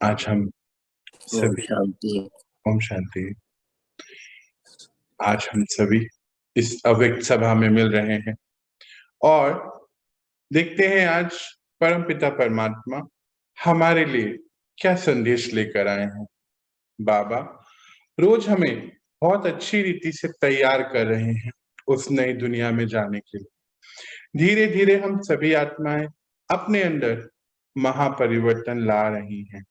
आज हम ओम सभी शांति। ओम शांति। आज हम सभी इस अव्यक्त सभा में मिल रहे हैं और देखते हैं आज परमपिता परमात्मा हमारे लिए क्या संदेश लेकर आए हैं। बाबा रोज हमें बहुत अच्छी रीति से तैयार कर रहे हैं उस नई दुनिया में जाने के लिए। धीरे धीरे हम सभी आत्माएं अपने अंदर महापरिवर्तन ला रही हैं।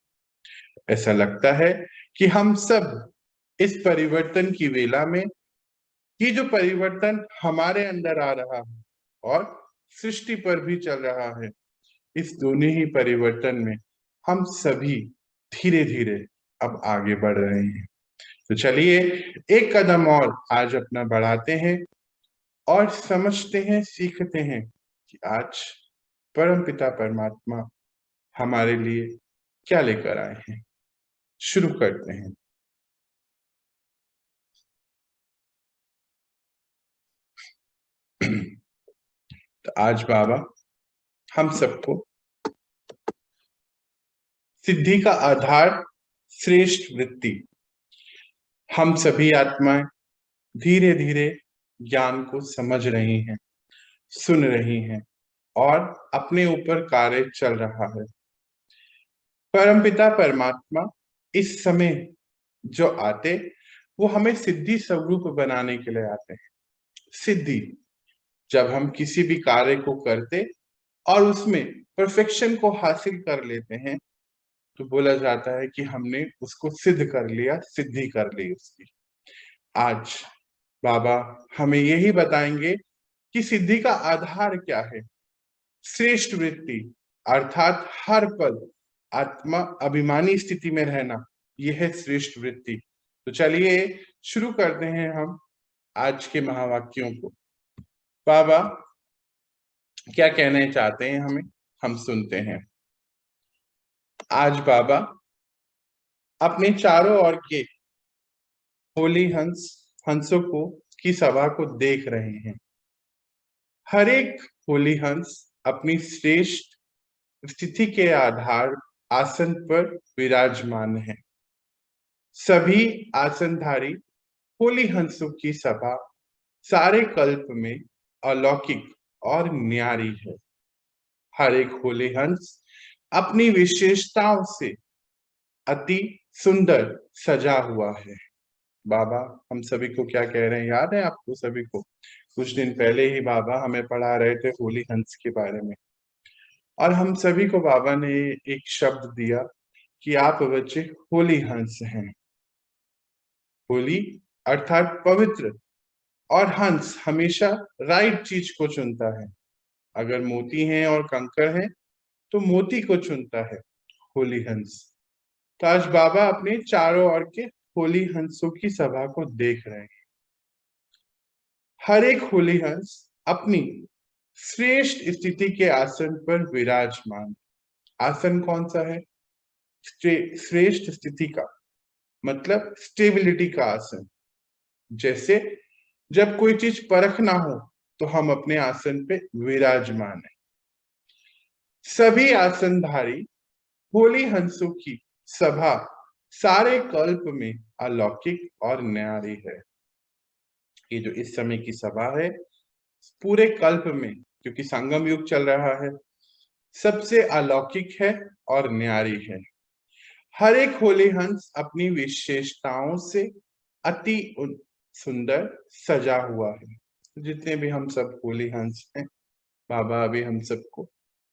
ऐसा लगता है कि हम सब इस परिवर्तन की वेला में, ये जो परिवर्तन हमारे अंदर आ रहा है और सृष्टि पर भी चल रहा है, इस दोनों ही परिवर्तन में हम सभी धीरे धीरे अब आगे बढ़ रहे हैं। तो चलिए एक कदम और आज अपना बढ़ाते हैं और समझते हैं, सीखते हैं कि आज परमपिता परमात्मा हमारे लिए क्या लेकर आए हैं। शुरू करते हैं। तो आज बाबा हम सबको सिद्धि का आधार श्रेष्ठ वृत्ति, हम सभी आत्माएं धीरे धीरे ज्ञान को समझ रही हैं, सुन रही हैं और अपने ऊपर कार्य चल रहा है। परमपिता परमात्मा इस समय जो आते, वो हमें सिद्धि स्वरूप बनाने के लिए आते हैं। सिद्धि, जब हम किसी भी कार्य को करते और उसमें परफेक्शन को हासिल कर लेते हैं तो बोला जाता है कि हमने उसको सिद्ध कर लिया, सिद्धि कर ली उसकी। आज बाबा हमें यही बताएंगे कि सिद्धि का आधार क्या है। श्रेष्ठ वृत्ति अर्थात हर पल आत्मा अभिमानी स्थिति में रहना, यह है श्रेष्ठ वृत्ति। तो चलिए शुरू करते हैं हम आज के महावाक्यों को। बाबा क्या कहना चाहते हैं हमें, हम सुनते हैं। आज बाबा अपने चारों ओर के होली हंसों को की सभा को देख रहे हैं। हर एक होली हंस अपनी श्रेष्ठ स्थिति के आधार आसन पर विराजमान है। सभी आसनधारी होली हंसों की सभा सारे कल्प में अलौकिक और न्यारी है। हर एक होली हंस अपनी विशेषताओं से अति सुंदर सजा हुआ है। बाबा हम सभी को क्या कह रहे हैं, याद है आपको सभी को? कुछ दिन पहले ही बाबा हमें पढ़ा रहे थे होली हंस के बारे में और हम सभी को बाबा ने एक शब्द दिया कि आप बच्चे होली हंस हैं। होली अर्थात पवित्र, और हंस हमेशा राइट चीज को चुनता है। अगर मोती हैं और कंकड़ हैं तो मोती को चुनता है होली हंस। तो आज बाबा अपने चारों ओर के होली हंसों की सभा को देख रहे हैं। हर एक होली हंस अपनी श्रेष्ठ स्थिति के आसन पर विराजमान। आसन कौन सा है? श्रेष्ठ स्थिति का मतलब स्टेबिलिटी का आसन। जैसे जब कोई चीज परखना हो तो हम अपने आसन पे विराजमान है। सभी आसनधारी होली हंसों की सभा सारे कल्प में अलौकिक और न्यारी है। ये जो इस समय की सभा है पूरे कल्प में, क्योंकि संगम युग चल रहा है, सबसे अलौकिक है और न्यारी है। हर एक होली हंस अपनी विशेषताओं से अति सुंदर सजा हुआ है। जितने भी हम सब होली हंस हैं, बाबा अभी हम सबको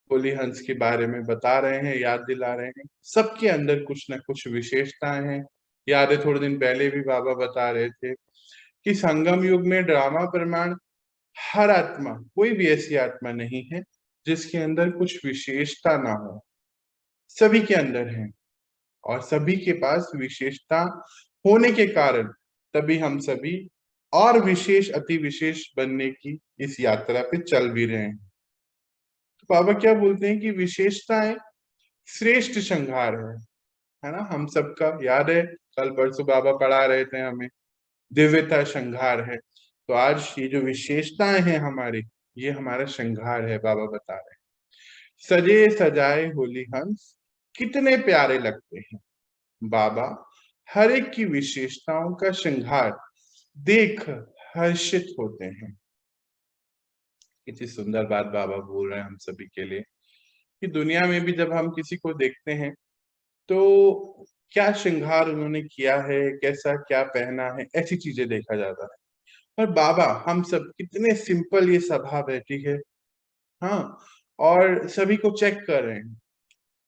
होली हंस के बारे में बता रहे हैं, याद दिला रहे हैं। सबके अंदर कुछ ना कुछ विशेषताएं हैं। याद है थोड़े दिन पहले भी बाबा बता रहे थे कि संगम युग में ड्रामा प्रमाण हर आत्मा, कोई भी ऐसी आत्मा नहीं है जिसके अंदर कुछ विशेषता ना हो। सभी के अंदर है और सभी के पास विशेषता होने के कारण तभी हम सभी और विशेष अति विशेष बनने की इस यात्रा पे चल भी रहे हैं। तो बाबा क्या बोलते हैं कि विशेषताएं श्रेष्ठ श्रृंगार है ना। हम सबका याद है कल परसों बाबा पढ़ा रहे थे हमें, दिव्यता श्रृंगार है। तो आज ये जो विशेषताएं हैं हमारी, ये हमारा श्रृंगार है, बाबा बता रहे हैं। सजे सजाए होली हंस कितने प्यारे लगते हैं। बाबा हर एक की विशेषताओं का श्रृंगार देख हर्षित होते हैं। कितनी सुंदर बात बाबा बोल रहे हैं हम सभी के लिए कि दुनिया में भी जब हम किसी को देखते हैं तो क्या श्रृंगार उन्होंने किया है, कैसा क्या पहना है, ऐसी चीजें देखा जाता है। पर बाबा हम सब कितने सिंपल, ये सभा बैठी है, हाँ, और सभी को चेक कर रहे हैं।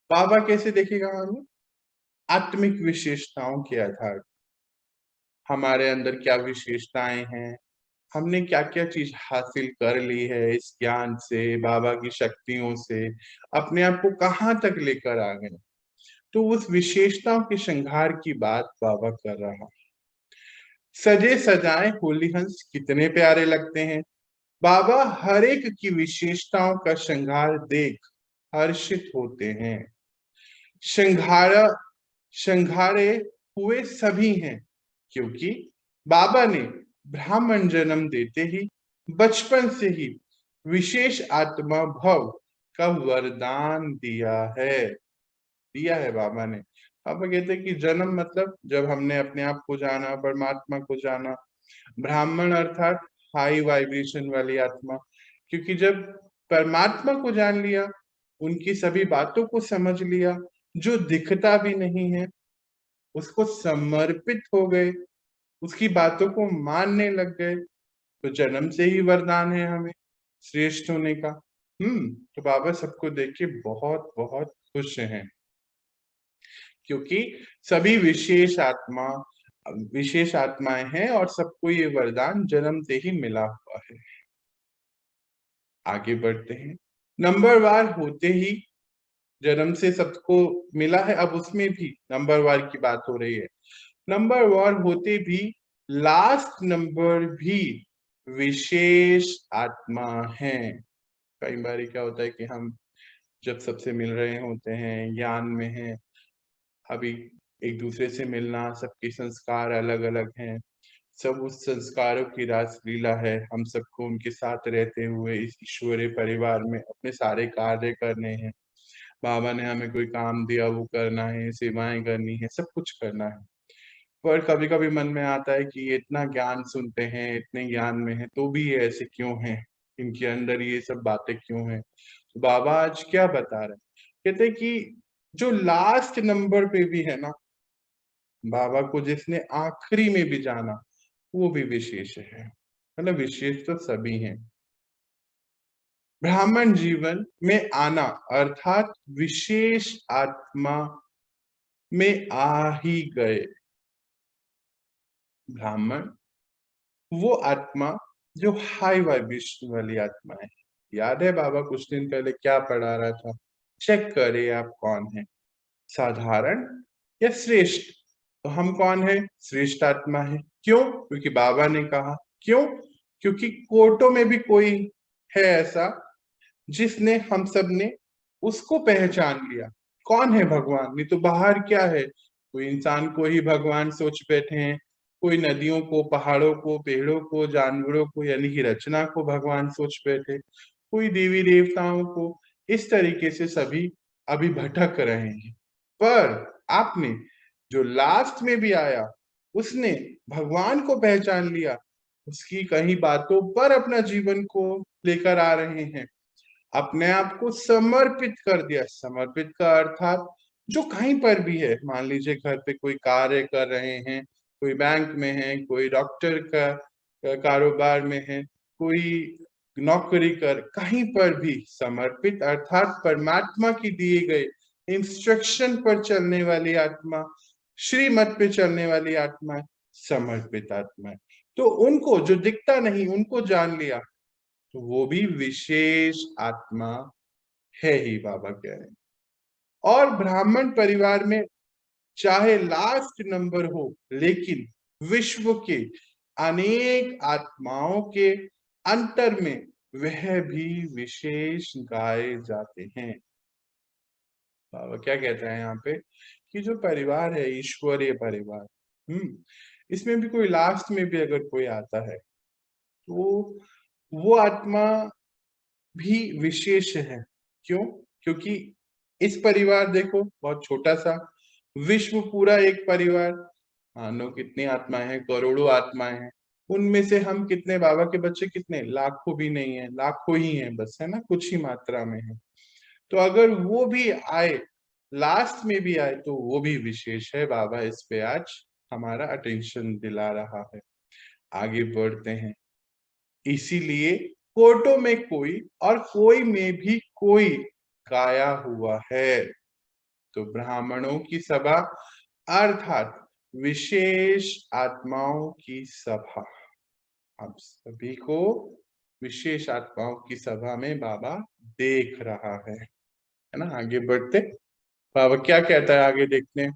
बाबा कैसे देखेगा हमें? आत्मिक विशेषताओं के आधार, हमारे अंदर क्या विशेषताएं हैं, हमने क्या क्या चीज हासिल कर ली है इस ज्ञान से, बाबा की शक्तियों से, अपने आप को कहाँ तक लेकर आ गए। तो उस विशेषताओं के श्रृंगार की बात बाबा कर रहा। सजे सजाए होली हंस कितने प्यारे लगते हैं। बाबा हर एक की विशेषताओं का श्रृंगार देख हर्षित होते हैं। श्रृंगारा श्रृंगारे हुए सभी हैं, क्योंकि बाबा ने ब्राह्मण जन्म देते ही बचपन से ही विशेष आत्मा भव का वरदान दिया है बाबा ने। बाबा कहते हैं कि जन्म मतलब जब हमने अपने आप को जाना, परमात्मा को जाना, ब्राह्मण अर्थात हाई वाइब्रेशन वाली आत्मा, क्योंकि जब परमात्मा को जान लिया, उनकी सभी बातों को समझ लिया, जो दिखता भी नहीं है उसको समर्पित हो गए, उसकी बातों को मानने लग गए, तो जन्म से ही वरदान है हमें श्रेष्ठ होने का। तो बाबा सबको देख के बहुत बहुत खुश हैं, क्योंकि सभी विशेष आत्माएं हैं और सबको ये वरदान जन्म से ही मिला हुआ है। आगे बढ़ते हैं। नंबरवार होते ही जन्म से सबको मिला है, अब उसमें भी नंबरवार की बात हो रही है। नंबरवार होते भी लास्ट नंबर भी विशेष आत्मा है। कई बार क्या होता है कि हम जब सबसे मिल रहे होते हैं, ज्ञान में हैं, अभी एक दूसरे से मिलना, सबके संस्कार अलग अलग हैं, सब उस संस्कारों की रास लीला है। हम सबको उनके साथ रहते हुए इस ईश्वरीय परिवार में अपने सारे कार्य करने हैं। बाबा ने हमें कोई काम दिया, वो करना है, सेवाएं करनी है, सब कुछ करना है। पर कभी कभी मन में आता है कि ये इतना ज्ञान सुनते हैं, इतने ज्ञान में है, तो भी ये ऐसे क्यों हैं, इनके अंदर ये सब बातें क्यों हैं। तो बाबा आज क्या बता रहे हैं, कहते हैं कि जो लास्ट नंबर पे भी है ना, बाबा को जिसने आखिरी में भी जाना, वो भी विशेष है। मतलब विशेष तो सभी हैं। ब्राह्मण जीवन में आना अर्थात विशेष आत्मा में आ ही गए। ब्राह्मण वो आत्मा जो हाई वाइब्रेशन वाली आत्मा है। याद है बाबा कुछ दिन पहले क्या पढ़ा रहा था? चेक करे आप कौन है, साधारण या श्रेष्ठ। तो हम कौन है? श्रेष्ठ आत्मा है। क्यों? क्योंकि बाबा ने कहा। क्यों? क्योंकि कोर्टों में भी कोई है ऐसा जिसने, हम सब ने उसको पहचान लिया। कौन है? भगवान। नहीं तो बाहर क्या है, कोई इंसान को ही भगवान सोच बैठे हैं, कोई नदियों को, पहाड़ों को, पेड़ों को, जानवरों को, यानी कि रचना को भगवान सोच बैठे, कोई देवी देवताओं को। इस तरीके से सभी अभी भटक रहे हैं। पर आपने, जो लास्ट में भी आया, उसने भगवान को पहचान लिया, उसकी कहीं बातों पर अपना जीवन को लेकर आ रहे हैं, अपने आप को समर्पित कर दिया। समर्पित का अर्थात जो कहीं पर भी है, मान लीजिए घर पे कोई कार्य कर रहे हैं, कोई बैंक में है, कोई डॉक्टर का कारोबार में है, कोई नौकरी कर, कहीं पर भी समर्पित अर्थात परमात्मा की दिए गए इंस्ट्रक्शन पर चलने वाली आत्मा, श्रीमत पे चलने वाली आत्मा, समर्पित आत्मा है। तो उनको जो दिखता नहीं, उनको जान लिया, तो वो भी विशेष आत्मा है ही, बाबा कह रहे हैं। और ब्राह्मण परिवार में चाहे लास्ट नंबर हो, लेकिन विश्व के अनेक आत्माओं के अंतर में वह भी विशेष गाए जाते हैं। बाबा क्या कहते हैं यहाँ पे कि जो परिवार है, ईश्वरीय परिवार, इसमें भी कोई लास्ट में भी अगर कोई आता है, तो वो आत्मा भी विशेष है। क्यों? क्योंकि इस परिवार देखो बहुत छोटा सा, विश्व पूरा एक परिवार, मानो कितनी आत्माएं हैं, करोड़ों आत्माएं हैं, उनमें से हम कितने, बाबा के बच्चे कितने, लाखों भी नहीं है, लाखों ही हैं बस, है ना, कुछ ही मात्रा में है। तो अगर वो भी आए, लास्ट में भी आए, तो वो भी विशेष है। बाबा इस पे आज हमारा अटेंशन दिला रहा है। आगे बढ़ते हैं। इसीलिए कोटो में कोई और कोई में भी कोई गाया हुआ है। तो ब्राह्मणों की सभा अर्थात विशेष आत्माओं की सभा, आप सभी को विशेष आत्माओं की सभा में बाबा देख रहा है ना। आगे बढ़ते, बाबा क्या कहता है आगे देखते हैं।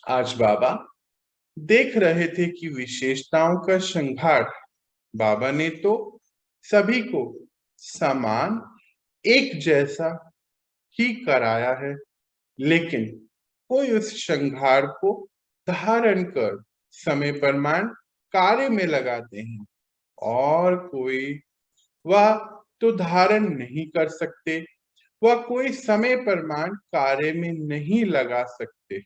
आज बाबा देख रहे थे कि विशेषताओं का श्रृंगार बाबा ने तो सभी को समान एक जैसा ही कराया है, लेकिन कोई उस श्रृंगार को धारण कर समय प्रमाण कार्य में लगाते हैं और कोई वह तो धारण नहीं कर सकते, वह कोई समय प्रमाण कार्य में नहीं लगा सकते।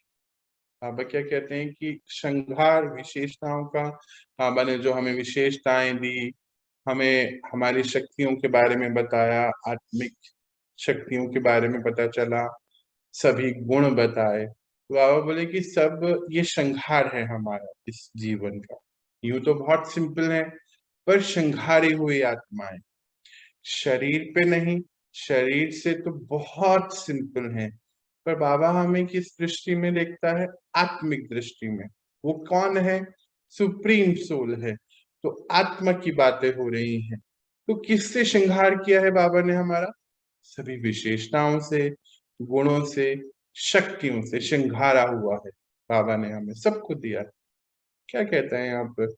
बाबा क्या कहते हैं कि श्रृंगार विशेषताओं का, बाबा ने जो हमें विशेषताएं दी, हमें हमारी शक्तियों के बारे में बताया, आत्मिक शक्तियों के बारे में पता चला, सभी गुण बताए। तो बाबा बोले कि सब ये श्रृंगार है हमारा इस जीवन का। यूं तो बहुत सिंपल है, पर श्रृंगारी हुई आत्माएं, शरीर पे नहीं, शरीर से तो बहुत सिंपल है, पर बाबा हमें किस दृष्टि में देखता है, आत्मिक दृष्टि में। वो कौन है, सुप्रीम सोल है। तो आत्मा की बातें हो रही हैं। तो किससे श्रृंगार किया है बाबा ने हमारा, सभी विशेषताओं से, गुणों से, शक्तियों से श्रृंगारा हुआ है। बाबा ने हमें सबको दिया है। क्या कहते हैं यहाँ पर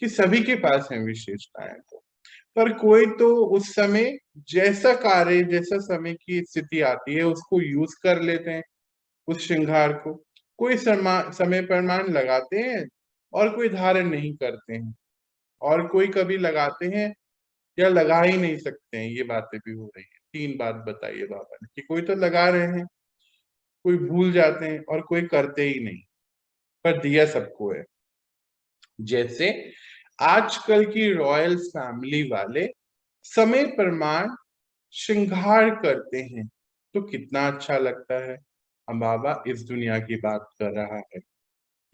कि सभी के पास है विशेषताएं, तो पर कोई तो उस समय जैसा कार्य, जैसा समय की स्थिति आती है उसको यूज कर लेते हैं उस श्रृंगार को। कोई समय प्रमाण लगाते हैं और कोई धारण नहीं करते हैं, और कोई कभी लगाते हैं या लगा ही नहीं सकते हैं। ये बातें भी हो रही है। तीन बात बताइए बाबा ने कि कोई तो लगा रहे हैं, कोई भूल जाते हैं और कोई करते ही नहीं, पर दिया सबको है। जैसे आजकल की रॉयल फैमिली वाले समय प्रमाण श्रृंगार करते हैं, तो कितना अच्छा लगता है। हम बाबा इस दुनिया की बात कर रहा है,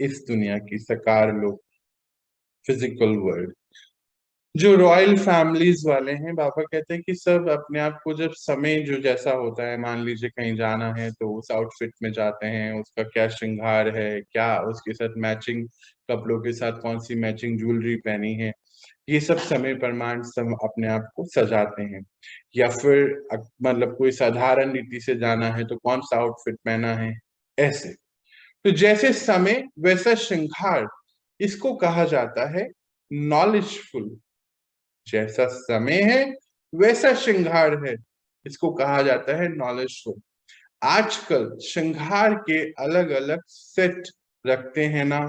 इस दुनिया की साकार लोग, फिजिकल वर्ल्ड। जो रॉयल फैमिलीज वाले हैं, बाबा कहते हैं कि सब अपने आप को, जब समय जो जैसा होता है, मान लीजिए कहीं जाना है तो उस आउटफिट में जाते हैं, उसका क्या श्रृंगार है, क्या उसके साथ मैचिंग कपड़ों के साथ कौन सी मैचिंग ज्वेलरी पहनी है, ये सब समय प्रमाण सब अपने आप को सजाते हैं। या फिर मतलब कोई साधारण रीति से जाना है तो कौन सा आउटफिट पहना है, ऐसे। तो जैसे समय वैसा श्रृंगार, इसको कहा जाता है नॉलेजफुल। जैसा समय है वैसा श्रृंगार है, इसको कहा जाता है नॉलेजफुल। आजकल श्रृंगार के अलग अलग सेट रखते हैं ना,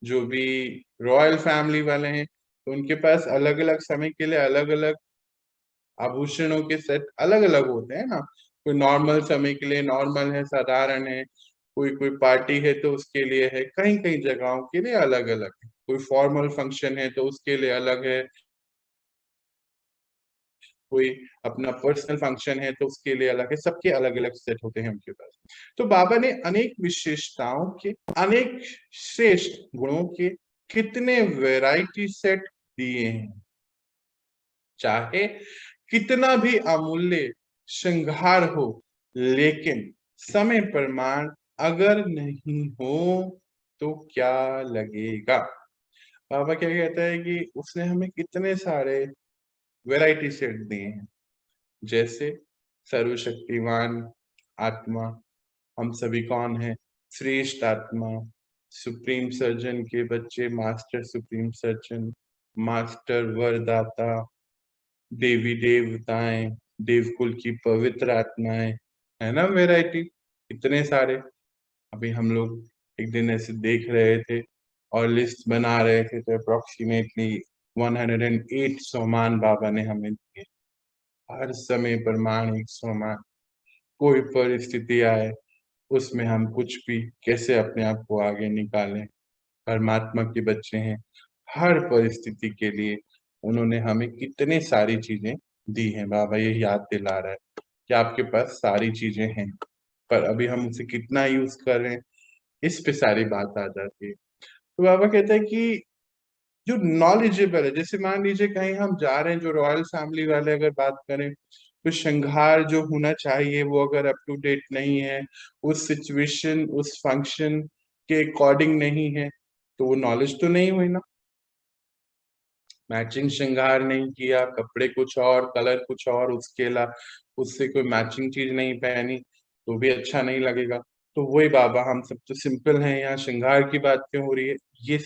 जो भी रॉयल फैमिली वाले हैं, तो उनके पास अलग अलग समय के लिए अलग अलग आभूषणों के सेट अलग अलग होते हैं ना। कोई नॉर्मल समय के लिए नॉर्मल है, साधारण है, कोई कोई पार्टी है तो उसके लिए है, कहीं कहीं जगहों के लिए अलग अलग है, कोई फॉर्मल फंक्शन है तो उसके लिए अलग है, कोई अपना पर्सनल फंक्शन है तो उसके लिए अलग है, सबके अलग अलग सेट होते हैं उनके पास। तो बाबा ने अनेक विशेषताओं के, अनेक श्रेष्ठ गुणों के कितने वैरायटी सेट दिए हैं। चाहे कितना भी अमूल्य श्रृंगार हो, लेकिन समय प्रमाण अगर नहीं हो तो क्या लगेगा। बाबा क्या कहता है कि उसने हमें कितने सारे वैरायटी सेट दिए हैं। जैसे सर्वशक्तिमान आत्मा, हम सभी कौन है, श्रेष्ठ आत्मा, सुप्रीम सर्जन के बच्चे, मास्टर सुप्रीम सर्जन, मास्टर वरदाता, देवी देवताएं, देवकुल की पवित्र आत्माएं, है ना वैरायटी इतने सारे। अभी हम लोग एक दिन ऐसे देख रहे थे और लिस्ट बना रहे थे, तो अप्रोक्सीमेटली 108 सोमान बाबा ने हमें दिए। हर समय प्रमाण 100 मान, कोई परिस्थिति आए उसमें हम कुछ भी कैसे अपने आप को आगे निकालें। परमात्मा के बच्चे हैं, हर परिस्थिति के लिए उन्होंने हमें कितने सारी चीजें दी हैं। बाबा ये याद दिला रहा है कि आपके पास सारी चीजें हैं, पर अभी हम उसे कितना यूज कर रहे हैं इस पे सारी बात आ जाती है। तो बाबा कहते हैं कि जो नॉलेजेबल है, जैसे मान लीजिए कहीं हम जा रहे हैं, जो रॉयल फैमिली वाले अगर बात करें, तो श्रृंगार जो होना चाहिए वो अगर अप टू डेट नहीं है, उस सिचुएशन उस फंक्शन के अकॉर्डिंग नहीं है, तो वो नॉलेज तो नहीं हुई ना। मैचिंग श्रृंगार नहीं किया, कपड़े कुछ और, कलर कुछ और, उसके अलावा उससे कोई मैचिंग चीज नहीं पहनी तो भी अच्छा नहीं लगेगा। तो वही बाबा, हम सब तो सिंपल हैं, यहाँ श्रृंगार की बात क्यों हो रही है? ये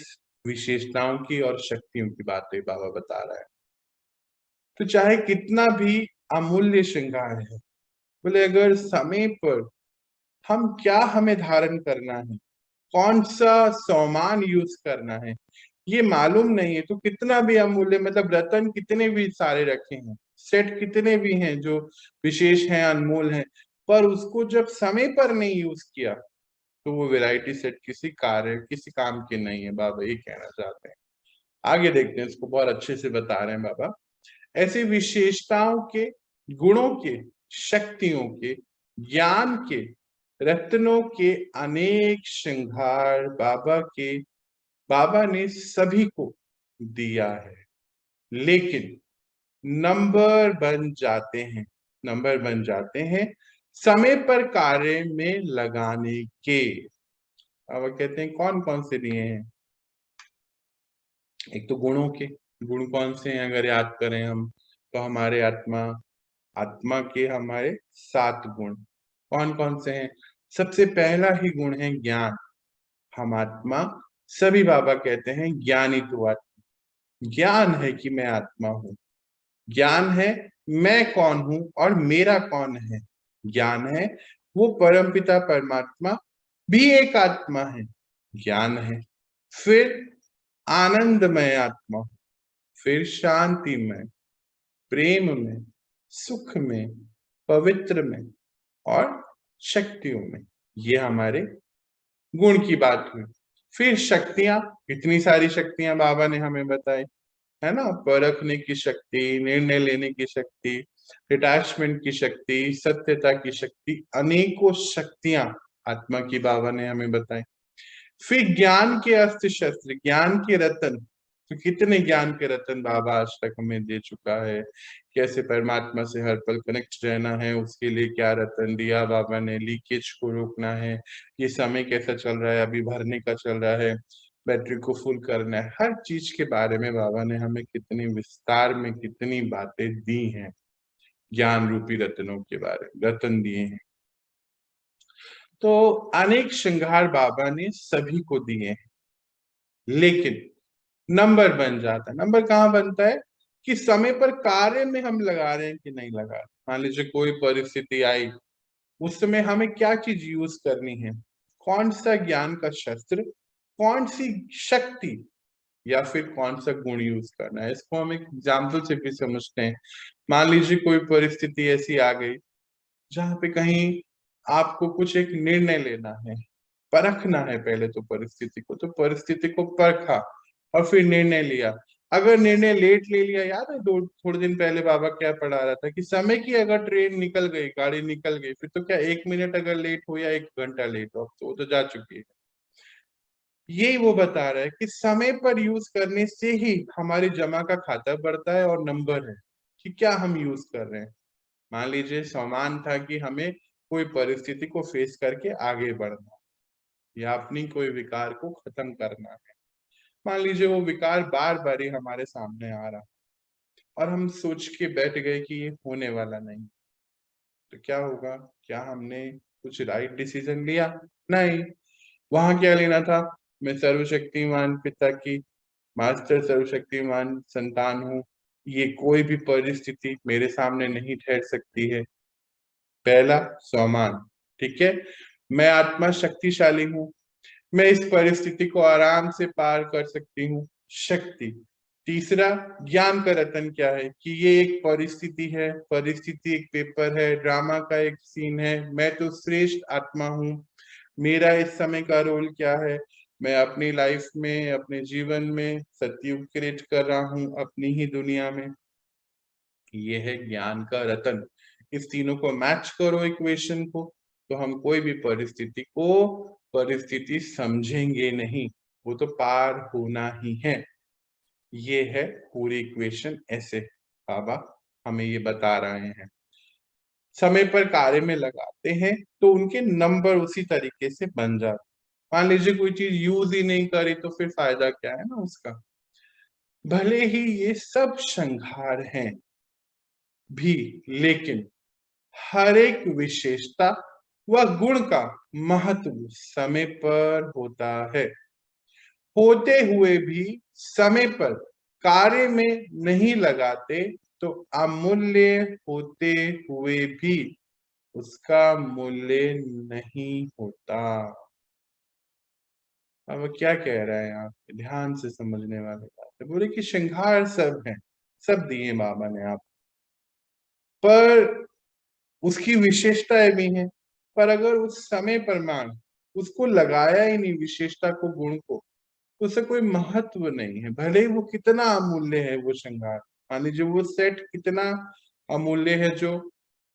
विशेषताओं की और शक्तियों की बातें बाबा बता रहा है। तो चाहे कितना भी अमूल्य श्रृंगार है, बोले अगर समय पर हम क्या हमें धारण करना है, कौन सा सामान यूज करना है, ये मालूम नहीं है, तो कितना भी अमूल्य, मतलब रतन कितने भी सारे रखे हैं, सेट कितने भी हैं जो विशेष हैं, अनमोल हैं, पर उसको जब समय पर नहीं यूज किया तो वो वैरायटी सेट किसी कार्य किसी काम के नहीं है। बाबा ये कहना चाहते हैं। आगे देखते हैं, इसको बहुत अच्छे से बता रहे हैं बाबा। ऐसी विशेषताओं के, गुणों के, शक्तियों के, ज्ञान के, रत्नों के अनेक श्रृंगार बाबा ने सभी को दिया है, लेकिन नंबर बन जाते हैं समय पर कार्य में लगाने के। अब कहते हैं कौन कौन से दिए हैं? एक तो गुणों के, गुण कौन से हैं अगर याद करें हम, तो हमारे आत्मा के हमारे 7 गुण कौन कौन से हैं? सबसे पहला ही गुण है ज्ञान। हम आत्मा, सभी बाबा कहते हैं ज्ञानी तो आत्मा। ज्ञान है कि मैं आत्मा हूँ, ज्ञान है मैं कौन हूं और मेरा कौन है, ज्ञान है वो परमपिता परमात्मा भी एक आत्मा है, ज्ञान है। फिर आनंदमय आत्मा, फिर शांति में, प्रेम में, सुख में, पवित्र में और शक्तियों में, ये हमारे गुण की बात हुई। फिर शक्तियां, कितनी सारी शक्तियां बाबा ने हमें बताई, है ना? परखने की शक्ति, निर्णय लेने की शक्ति, डिटैचमेंट की शक्ति, सत्यता की शक्ति, अनेकों शक्तियां आत्मा की बाबा ने हमें बताई। फिर ज्ञान के अस्त्र शस्त्र, ज्ञान के रतन, तो कितने ज्ञान के रतन बाबा आज तक हमें दे चुका है। कैसे परमात्मा से हर पल कनेक्ट रहना है, उसके लिए क्या रतन दिया बाबा ने। लीकेज को रोकना है, ये समय कैसा चल रहा है, अभी भरने का चल रहा है, बैटरी को फुल करना है, हर चीज के बारे में बाबा ने हमें कितनी विस्तार में कितनी बातें दी हैं। ज्ञान रूपी रत्नों के बारे में रतन दिए हैं। तो अनेक श्रृंगार बाबा ने सभी को दिए हैं, लेकिन नंबर बन जाता है। नंबर कहाँ बनता है? कि समय पर कार्य में हम लगा रहे हैं कि नहीं लगा रहे। मान लीजिए कोई परिस्थिति आई, उस समय हमें क्या चीज यूज करनी है, कौन सा ज्ञान का शस्त्र, कौन सी शक्ति, या फिर कौन सा गुण यूज करना है। इसको हम एक एग्जाम्पल से भी समझते हैं। मान लीजिए कोई परिस्थिति ऐसी आ गई जहां पे कहीं आपको कुछ एक निर्णय लेना है, परखना है पहले तो परिस्थिति को, तो परिस्थिति को परखा और फिर निर्णय लिया। अगर निर्णय लेट ले लिया, याद है थोड़े दिन पहले बाबा क्या पढ़ा रहा था कि समय की अगर ट्रेन निकल गई, गाड़ी निकल गई, फिर तो क्या 1 मिनट अगर लेट हो या 1 घंटा लेट हो, तो वो तो जा चुकी है। यही वो बता रहा है कि समय पर यूज करने से ही हमारी जमा का खाता बढ़ता है और नंबर है कि क्या हम यूज कर रहे हैं। मान लीजिए सामान था कि हमें कोई परिस्थिति को फेस करके आगे बढ़ना है या अपनी कोई विकार को खत्म करना है। मान लीजिए वो विकार बार बार ही हमारे सामने आ रहा और हम सोच के बैठ गए कि ये होने वाला नहीं, तो क्या होगा? क्या हमने कुछ राइट डिसीजन लिया? नहीं। वहां क्या लेना था? मैं सर्वशक्तिमान पिता की मास्टर सर्वशक्तिमान संतान हूँ, ये कोई भी परिस्थिति मेरे सामने नहीं ठहर सकती है। पहला स्वमान, ठीक है। मैं आत्मा शक्तिशाली हूँ, मैं इस परिस्थिति को आराम से पार कर सकती हूँ। शक्ति, तीसरा, ज्ञान का रतन क्या है कि ये एक परिस्थिति है, परिस्थिति एक पेपर है, ड्रामा का एक सीन है, मैं तो श्रेष्ठ आत्मा हूँ, मेरा इस समय का रोल क्या है, मैं अपनी लाइफ में, अपने जीवन में सत्युग क्रिएट कर रहा हूँ अपनी ही दुनिया में। ये है ज्ञान का रतन। इस तीनों को मैच करो इक्वेशन को, तो हम कोई भी परिस्थिति समझेंगे नहीं, वो तो पार होना ही है। ये है पूरी इक्वेशन। ऐसे बाबा हमें ये बता रहे हैं। समय पर कार्य में लगाते हैं तो उनके नंबर उसी तरीके से बन जाते। मान लीजिए कोई चीज यूज ही नहीं करी तो फिर फायदा क्या है ना उसका। भले ही ये सब श्रृंगार हैं भी, लेकिन हर एक विशेषता व गुण का महत्व समय पर होता है। होते हुए भी समय पर कार्य में नहीं लगाते तो अमूल्य होते हुए भी उसका मूल्य नहीं होता। अब वो क्या कह रहा है यहाँ पे, ध्यान से समझने वाली बात है। बोले कि श्रृंगार सब है, सब दिए बाबा ने आप, पर उसकी विशेषताएं भी हैं। पर अगर उस समय प्रमाण उसको लगाया ही नहीं, विशेषता को, गुण को, तो उसे कोई महत्व नहीं है। भले ही वो कितना अमूल्य है वो श्रृंगार, मान लीजिए वो सेट कितना अमूल्य है, जो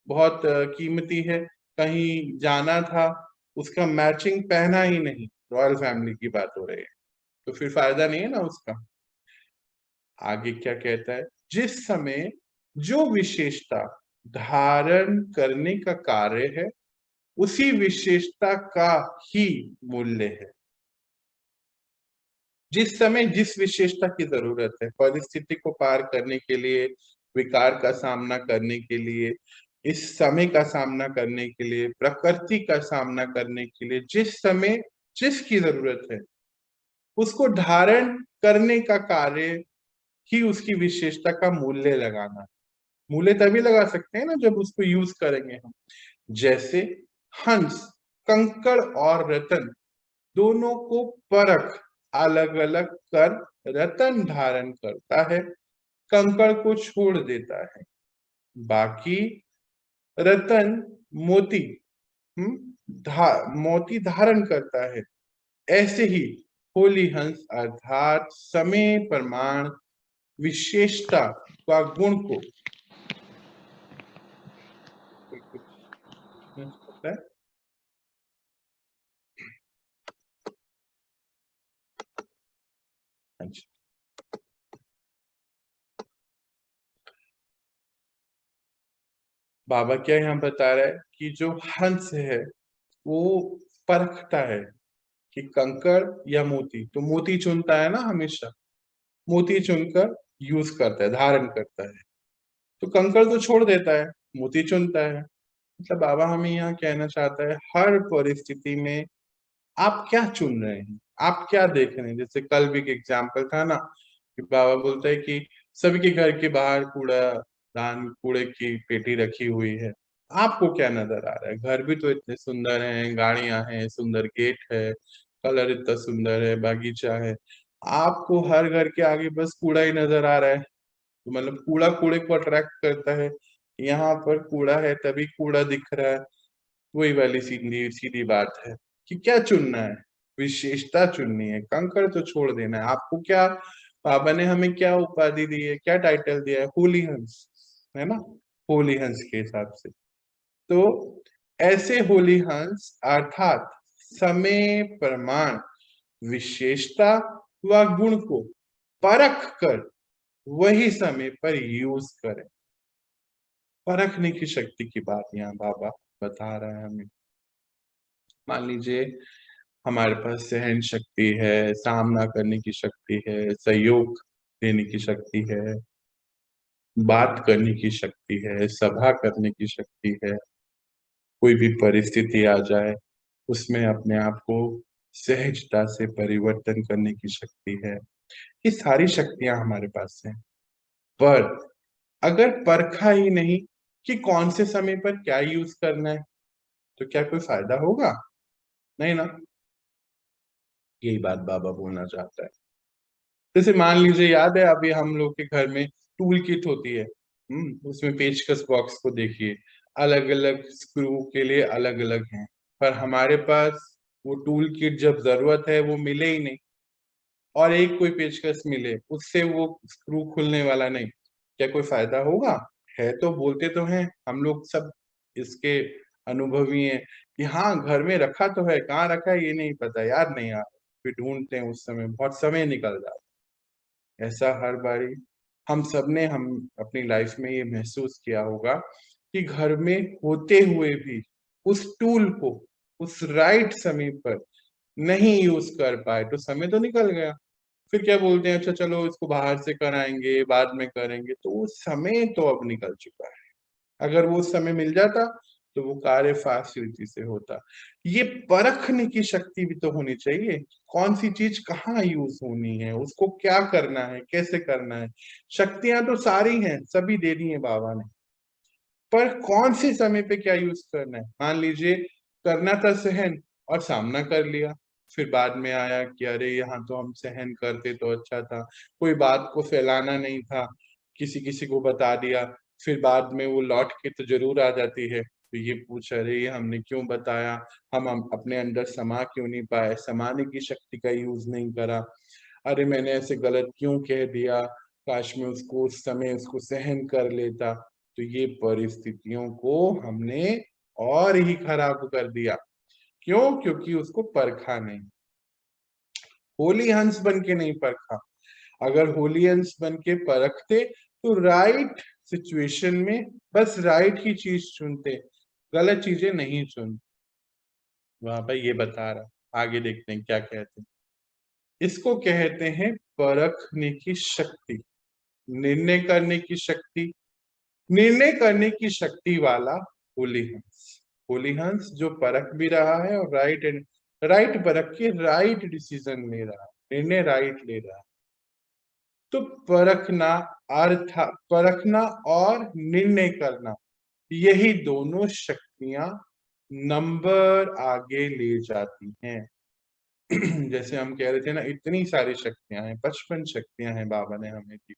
बहुत कीमती है, कहीं जाना था, उसका मैचिंग पहना ही नहीं, रॉयल फैमिली की बात हो रही है, तो फिर फायदा नहीं है ना उसका। आगे क्या कहता है, जिस समय जो विशेषता धारण करने का कार्य है उसी विशेषता का ही मूल्य है। जिस समय जिस विशेषता की जरूरत है, परिस्थिति को पार करने के लिए, विकार का सामना करने के लिए, इस समय का सामना करने के लिए, प्रकृति का सामना करने के लिए, जिस समय जिसकी जरूरत है उसको धारण करने का कार्य ही उसकी विशेषता का मूल्य लगाना। मूल्य तभी लगा सकते हैं ना जब उसको यूज करेंगे हम। जैसे हंस, कंकड़ और रतन दोनों को परख अलग अलग कर रतन धारण करता है, कंकड़ को छोड़ देता है। बाकी रतन मोती मोती धारण करता है। ऐसे ही होली हंस अर्थात समय प्रमाण विशेषता का गुण को पता है। अच्छा, बाबा क्या यहाँ बता रहा है कि जो हंस है वो परखता है कि कंकड़ या मोती, तो मोती चुनता है ना हमेशा, मोती चुनकर यूज करता है, धारण करता है। तो कंकड़ तो छोड़ देता है, मोती चुनता है। मतलब बाबा हमें यहाँ कहना चाहता है, हर परिस्थिति में आप क्या चुन रहे हैं, आप क्या देख रहे हैं। जैसे कल भी एक एग्जाम्पल था ना कि बाबा बोलता है कि सभी के घर के बाहर कूड़े की पेटी रखी हुई है, आपको क्या नजर आ रहा है। घर भी तो इतने सुंदर हैं, गाड़ियां हैं, सुंदर गेट है, कलर इतना सुंदर है, बागीचा है, आपको हर घर के आगे बस कूड़ा ही नजर आ रहा है। तो मतलब कूड़ा कूड़े को अट्रैक्ट करता है, यहाँ पर कूड़ा है तभी कूड़ा दिख रहा है। वही वाली सीधी सीधी बात है कि क्या चुनना है, विशेषता चुननी है, कंकड़ तो छोड़ देना है। आपको क्या, बाबा ने हमें क्या उपाधि दी है, क्या टाइटल दिया है, होली हंस, है ना, होली हंस के हिसाब से। तो ऐसे होली हंस अर्थात समय प्रमाण विशेषता व गुण को परख कर वही समय पर यूज करें। परखने की शक्ति की बात यहाँ बाबा बता रहा है हमें। मान लीजिए हमारे पास सहन शक्ति है, सामना करने की शक्ति है, सहयोग देने की शक्ति है, बात करने की शक्ति है, सभा करने की शक्ति है। कोई भी परिस्थिति आ जाए उसमें अपने आप को सहजता से परिवर्तन करने की शक्ति है। ये सारी शक्तियां हमारे पास हैं। पर अगर परखा ही नहीं कि कौन से समय पर क्या यूज करना है, तो क्या कोई फायदा होगा, नहीं ना। यही बात बाबा बोलना चाहता है। जैसे मान लीजिए, याद है अभी हम लोग के घर में टूल किट होती है, उसमें पेचकस बॉक्स को देखिए, अलग अलग स्क्रू के लिए अलग अलग हैं, पर हमारे पास वो टूल किट जब जरूरत है वो मिले ही नहीं, और एक कोई पेचकस मिले, उससे वो स्क्रू खुलने वाला नहीं, क्या कोई फायदा होगा? है तो बोलते तो हैं हम लोग सब इसके अनुभवी हैं कि हाँ घर में रखा तो है, कहाँ रखा है ये नहीं पता, याद नहीं आ रहा, फिर ढूंढते हैं, उस समय बहुत समय निकल जाता है। ऐसा हर बारी हम अपनी लाइफ में ये महसूस किया होगा कि घर में होते हुए भी उस टूल को उस राइट समय पर नहीं यूज कर पाए, तो समय तो निकल गया, फिर क्या बोलते हैं, अच्छा चलो इसको बाहर से कराएंगे, बाद में करेंगे, तो वो समय तो अब निकल चुका है। अगर वो समय मिल जाता तो वो कार्य फास्ट रीति से होता। ये परखने की शक्ति भी तो होनी चाहिए, कौन सी चीज कहाँ यूज होनी है, उसको क्या करना है, कैसे करना है। शक्तियां तो सारी हैं, सभी दे दी है बाबा ने, पर कौन से समय पे क्या यूज करना है। मान लीजिए करना था सहन, और सामना कर लिया, फिर बाद में आया कि अरे यहाँ तो हम सहन करते तो अच्छा था, कोई बात को फैलाना नहीं था, किसी किसी को बता दिया, फिर बाद में वो लौट के तो जरूर आ जाती है, तो ये पूछ अरे ये हमने क्यों बताया, हम अपने अंदर समा क्यों नहीं पाए, समाने की शक्ति का यूज नहीं करा, अरे मैंने ऐसे गलत क्यों कह दिया, काश मैं उसको उस समय उसको सहन कर लेता। तो ये परिस्थितियों को हमने और ही खराब कर दिया। क्यों? क्योंकि उसको परखा नहीं, होली हंस बन के नहीं परखा। अगर होली हंस बन के परखते तो राइट सिचुएशन में बस राइट ही चीज चुनते, गलत चीजें नहीं चुनते। वहां पर ये बता रहा, आगे देखते हैं क्या कहते हैं। इसको कहते हैं परखने की शक्ति, निर्णय करने की शक्ति, निर्णय करने की शक्ति वाला होली हंस। होली हंस जो परख भी रहा है और राइट परख के राइट डिसीजन ले रहा है, निर्णय राइट ले रहा है। तो परखना, अर्थ परखना और निर्णय करना, यही दोनों शक्तियां नंबर आगे ले जाती हैं। जैसे हम कह रहे थे ना, इतनी सारी शक्तियां हैं, 55 शक्तियां हैं बाबा ने हमें दी,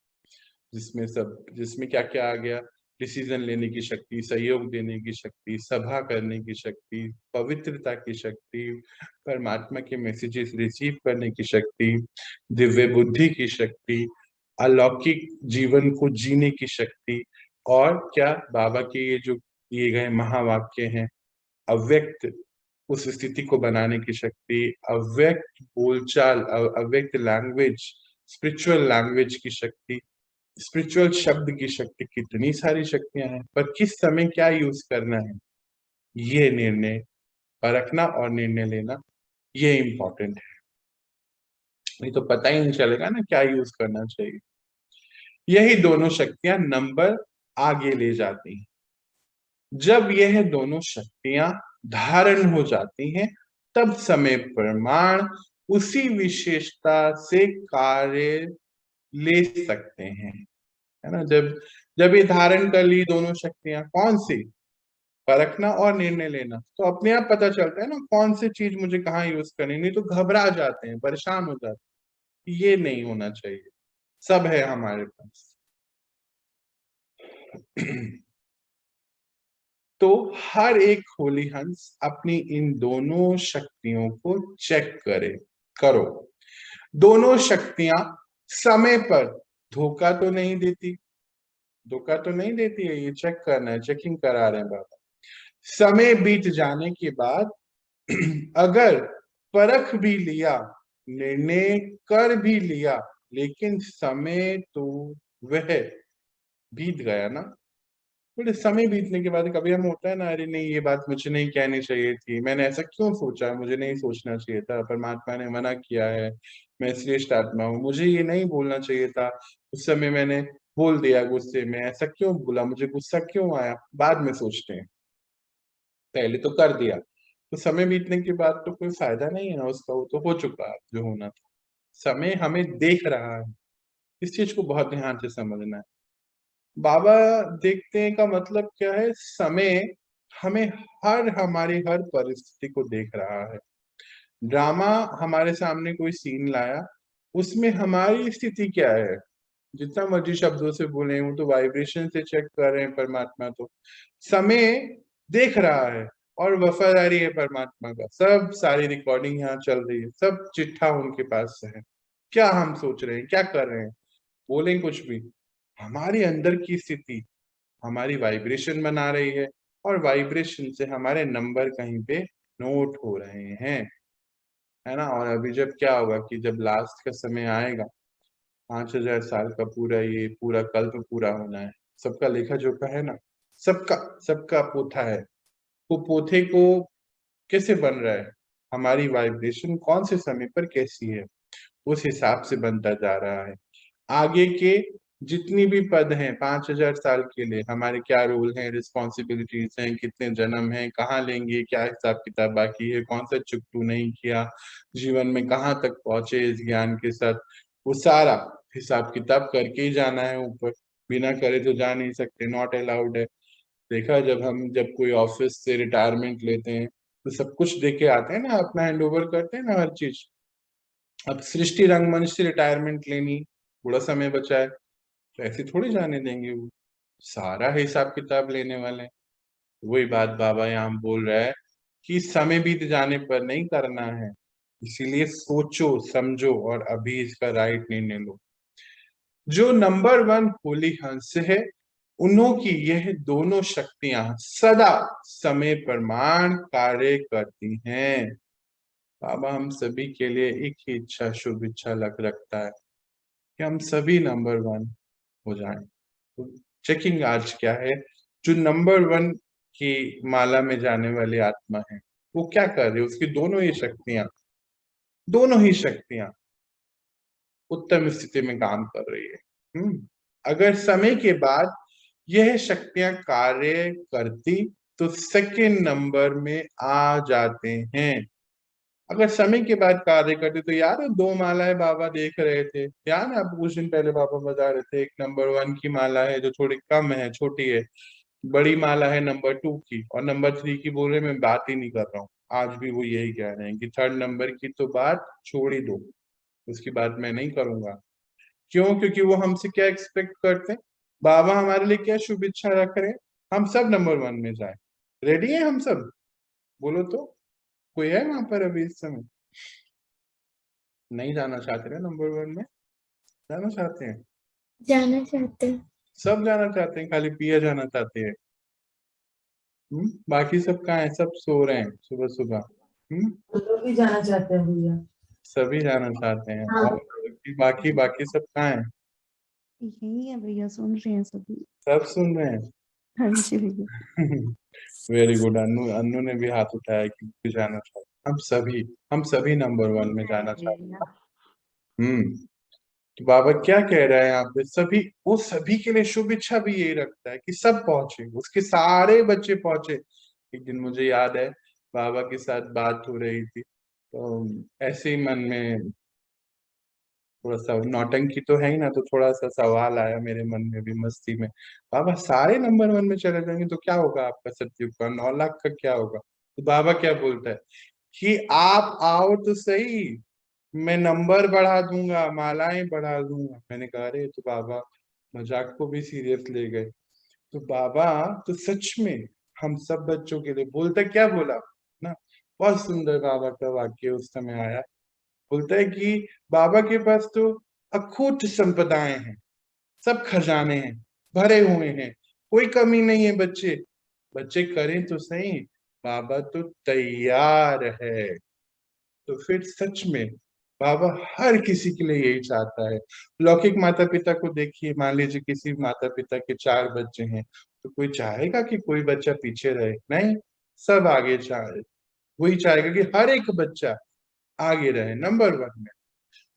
जिसमें क्या क्या आ गया, डिसीजन लेने की शक्ति, सहयोग देने की शक्ति, सभा करने की शक्ति, पवित्रता की शक्ति, परमात्मा के मैसेजेस रिसीव करने की शक्ति, दिव्य बुद्धि की शक्ति, अलौकिक जीवन को जीने की शक्ति, और क्या बाबा के ये जो दिए गए महावाक्य हैं, अव्यक्त उस स्थिति को बनाने की शक्ति, अव्यक्त बोलचाल, अव्यक्त लैंग्वेज, स्पिरिचुअल लैंग्वेज की शक्ति, स्पिरिचुअल शब्द की शक्ति, कितनी सारी शक्तियां हैं, पर किस समय क्या यूज करना है, ये निर्णय परखना और निर्णय लेना, ये इम्पोर्टेंट है। नहीं तो पता ही नहीं चलेगा ना क्या यूज करना चाहिए। यही दोनों शक्तियां नंबर आगे ले जाती हैं। जब यह दोनों शक्तियां धारण हो जाती हैं, तब समय प्रमाण उसी विशेषता से कार्य ले सकते हैं, है ना। जब जब ये धारण कर ली दोनों शक्तियां, कौन सी, परखना और निर्णय लेना, तो अपने आप पता चलता है ना कौन सी चीज मुझे कहाँ यूज करनी, नहीं तो घबरा जाते हैं, परेशान हो जाते हैं। ये नहीं होना चाहिए, सब है हमारे पास। तो हर एक होली हंस अपनी इन दोनों शक्तियों को चेक करो। दोनों शक्तियां समय पर धोखा तो नहीं देती, धोखा तो नहीं देती है, ये चेक करना है, चेकिंग करा रहे हैं बाबा। समय बीत जाने के बाद अगर परख भी लिया, निर्णय कर भी लिया, लेकिन समय तो वह बीत गया ना। बोले समय बीतने के बाद कभी हम होता है ना, अरे नहीं ये बात मुझे नहीं कहनी चाहिए थी, मैंने ऐसा क्यों सोचा, मुझे नहीं सोचना चाहिए था, परमात्मा ने मना किया है, मैं श्रेष्ठ आत्मा हूँ, मुझे ये नहीं बोलना चाहिए था, उस समय मैंने बोल दिया गुस्से में, ऐसा क्यों बोला, मुझे गुस्सा क्यों आया, बाद में सोचते हैं, पहले तो कर दिया। तो समय बीतने के बाद तो कोई फायदा नहीं है ना उसका, वो तो हो चुका जो होना था। समय हमें देख रहा है, इस चीज को बहुत ध्यान से समझना है। बाबा देखते हैं का मतलब क्या है, समय हमें हमारी हर परिस्थिति को देख रहा है। ड्रामा हमारे सामने कोई सीन लाया, उसमें हमारी स्थिति क्या है? जितना मर्जी शब्दों से बोले, वो तो वाइब्रेशन से चेक कर रहे हैं। परमात्मा तो समय देख रहा है और वफादारी है परमात्मा का। सब सारी रिकॉर्डिंग यहाँ चल रही है, सब चिट्ठा उनके पास है। क्या हम सोच रहे हैं, क्या कर रहे हैं, बोलें कुछ भी, हमारी अंदर की स्थिति हमारी वाइब्रेशन बना रही है और वाइब्रेशन से हमारे नंबर कहीं पे नोट हो रहे हैं, है ना। और अभी जब क्या होगा कि जब लास्ट का समय आएगा, 5,000 साल का पूरा ये पूरा कल्प पूरा होना है, सबका लेखा जोखा है ना, सबका सबका पोथा है। वो पोथे को कैसे बन रहा है, हमारी वाइब्रेशन कौन से समय पर कैसी है, उस हिसाब से बनता जा रहा है। आगे के जितनी भी पद हैं 5,000 साल के लिए, हमारे क्या रोल हैं, रिस्पॉन्सिबिलिटीज हैं, कितने जन्म हैं, कहाँ लेंगे, क्या हिसाब किताब बाकी है, कौन सा चुकतू नहीं किया, जीवन में कहाँ तक पहुंचे इस ज्ञान के साथ, वो सारा हिसाब किताब करके ही जाना है ऊपर। बिना करे तो जा नहीं सकते, नॉट अलाउड है। देखा, जब कोई ऑफिस से रिटायरमेंट लेते हैं तो सब कुछ दे के आते हैं ना, अपना हैंड ओवर करते हैं ना हर चीज। अब सृष्टि रंगमंच से रिटायरमेंट लेनी, थोड़ा समय बचा है, तो ऐसे थोड़ी जाने देंगे, वो सारा हिसाब किताब लेने वाले हैं। वही बात बाबा यहाँ बोल रहा है कि समय बीत जाने पर नहीं करना है, इसीलिए सोचो समझो और अभी इसका राइट निर्णय लो। जो नंबर 1 होली हंस है, उन्हों की यह दोनों शक्तियां सदा समय प्रमाण कार्य करती हैं। बाबा हम सभी के लिए एक ही इच्छा, शुभ इच्छा लग रखता है कि हम सभी नंबर 1 हो जाएं। तो चेकिंग आज क्या है, जो नंबर 1 की माला में जाने वाली आत्मा है, वो क्या कर रही है, उसकी दोनों ही शक्तियां उत्तम स्थिति में काम कर रही है। अगर समय के बाद यह शक्तियां कार्य करती तो सेकंड नंबर में आ जाते हैं। अगर समय के बाद कार्य करते तो यार 2 मालाएं बाबा देख रहे थे, यार आप कुछ दिन पहले बाबा बता रहे थे, एक नंबर 1 की माला है जो थोड़ी कम है, छोटी है, बड़ी माला है नंबर 2 की, और नंबर 3 की बोल रहे मैं बात ही नहीं कर रहा हूँ। आज भी वो यही कह रहे हैं कि 3rd नंबर की तो बात छोड़ ही दो, उसकी बात मैं नहीं करूंगा। क्यों? क्योंकि वो हमसे क्या एक्सपेक्ट करते हैं, बाबा हमारे लिए क्या शुभ इच्छा रख रहे हैं, हम सब नंबर 1 में जाए। रेडी है हम सब? बोलो तो, कोई है वहां पर अभी इस समय नहीं जाना चाहते ना नंबर 1 में? जाना चाहते हैं, जाना चाहते हैं। सब जाना चाहते हैं, खाली पिया जाना चाहते हैं। बाकी सब कहाँ है? सब सो रहे हैं सुबह सुबह। हम लोग भी जाना चाहते हैं भैया। सभी जाना चाहते हैं, हाँ, और बाकी बाकी सब कहाँ है? यही है भैया, सुन रहे हैं सभी। सब सुन रहे हैं। हाँ जी भैया। Very good. अनु अनु ने भी हाथ उठाया कि भी जाना चाहते हैं। हम सभी नंबर 1 में जाना चाहते हैं। तो बाबा क्या कह रहा है यहाँ पे, सभी, वो सभी के लिए शुभ इच्छा भी यही रखता है कि सब पहुंचे, उसके सारे बच्चे पहुंचे। एक दिन मुझे याद है बाबा के साथ बात हो रही थी, तो ऐसे ही मन में थोड़ा सा नौटंकी तो है ही ना, तो थोड़ा सा सवाल आया मेरे मन में भी मस्ती में, बाबा सारे नंबर 1 में चले जाएंगे तो क्या होगा आपका सतयुग का, 9 लाख का क्या होगा? तो बाबा क्या बोलता है कि आप आओ तो सही, मैं नंबर बढ़ा दूंगा, मालाएं बढ़ा दूंगा। मैंने कहा अरे, तो बाबा मजाक को भी सीरियस ले गए। तो बाबा तो सच में हम सब बच्चों के लिए बोलता, क्या बोला ना, बहुत सुंदर बाबा का वाक्य उस समय आया। बोलता है कि बाबा के पास तो अखूट संपदाएं हैं, सब खजाने हैं, भरे हुए हैं, कोई कमी नहीं है। बच्चे बच्चे करें तो सही, बाबा तो तैयार है। तो फिर सच में बाबा हर किसी के लिए यही चाहता है। लौकिक माता पिता को देखिए, मान लीजिए किसी माता पिता के 4 बच्चे हैं, तो कोई चाहेगा कि कोई बच्चा पीछे रहे? नहीं, सब आगे चाहे। वही चाहेगा कि हर एक बच्चा आगे रहे, नंबर 1 में,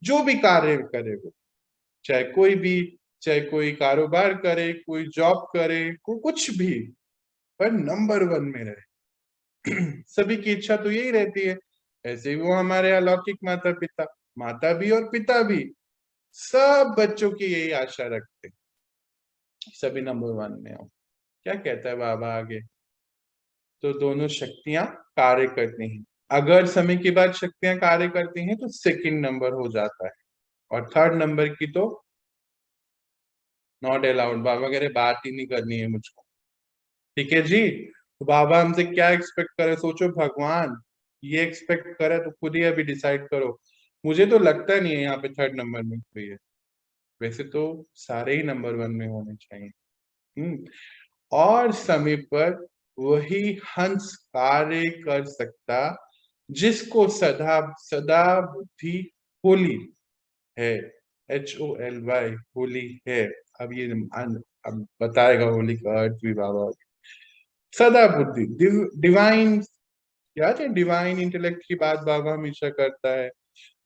जो भी कार्य करे वो, चाहे कोई भी, चाहे कोई कारोबार करे, कोई जॉब करे, कुछ भी, पर नंबर 1 में रहे। सभी की इच्छा तो यही रहती है। ऐसे ही वो हमारे अलौकिक माता पिता, माता भी और पिता भी, सब बच्चों की यही आशा रखते, सभी नंबर 1 में हो। क्या कहता है बाबा आगे? तो दोनों शक्तियां कार्य करती हैं, अगर समय के बाद शक्तियां कार्य करती हैं तो सेकंड नंबर हो जाता है। और थर्ड नंबर की तो नॉट अलाउड। बाबा कह रहे बात ही नहीं करनी है मुझको। ठीक है जी। तो बाबा हमसे क्या एक्सपेक्ट करे, सोचो भगवान ये एक्सपेक्ट करे तो खुद ही अभी डिसाइड करो। मुझे तो लगता नहीं है यहाँ पे थर्ड नंबर में कोई है, वैसे तो सारे ही नंबर वन में होने चाहिए। और समय पर वही हंस कार्य कर सकता जिसको सदा सदा बुद्धि होली है। HOLY होली है। अब ये अब बताएगा होली का अर्थ भी बाबा। सदा बुद्धि डिवाइन, याद है डिवाइन इंटेलेक्ट की बात बाबा हमेशा करता है।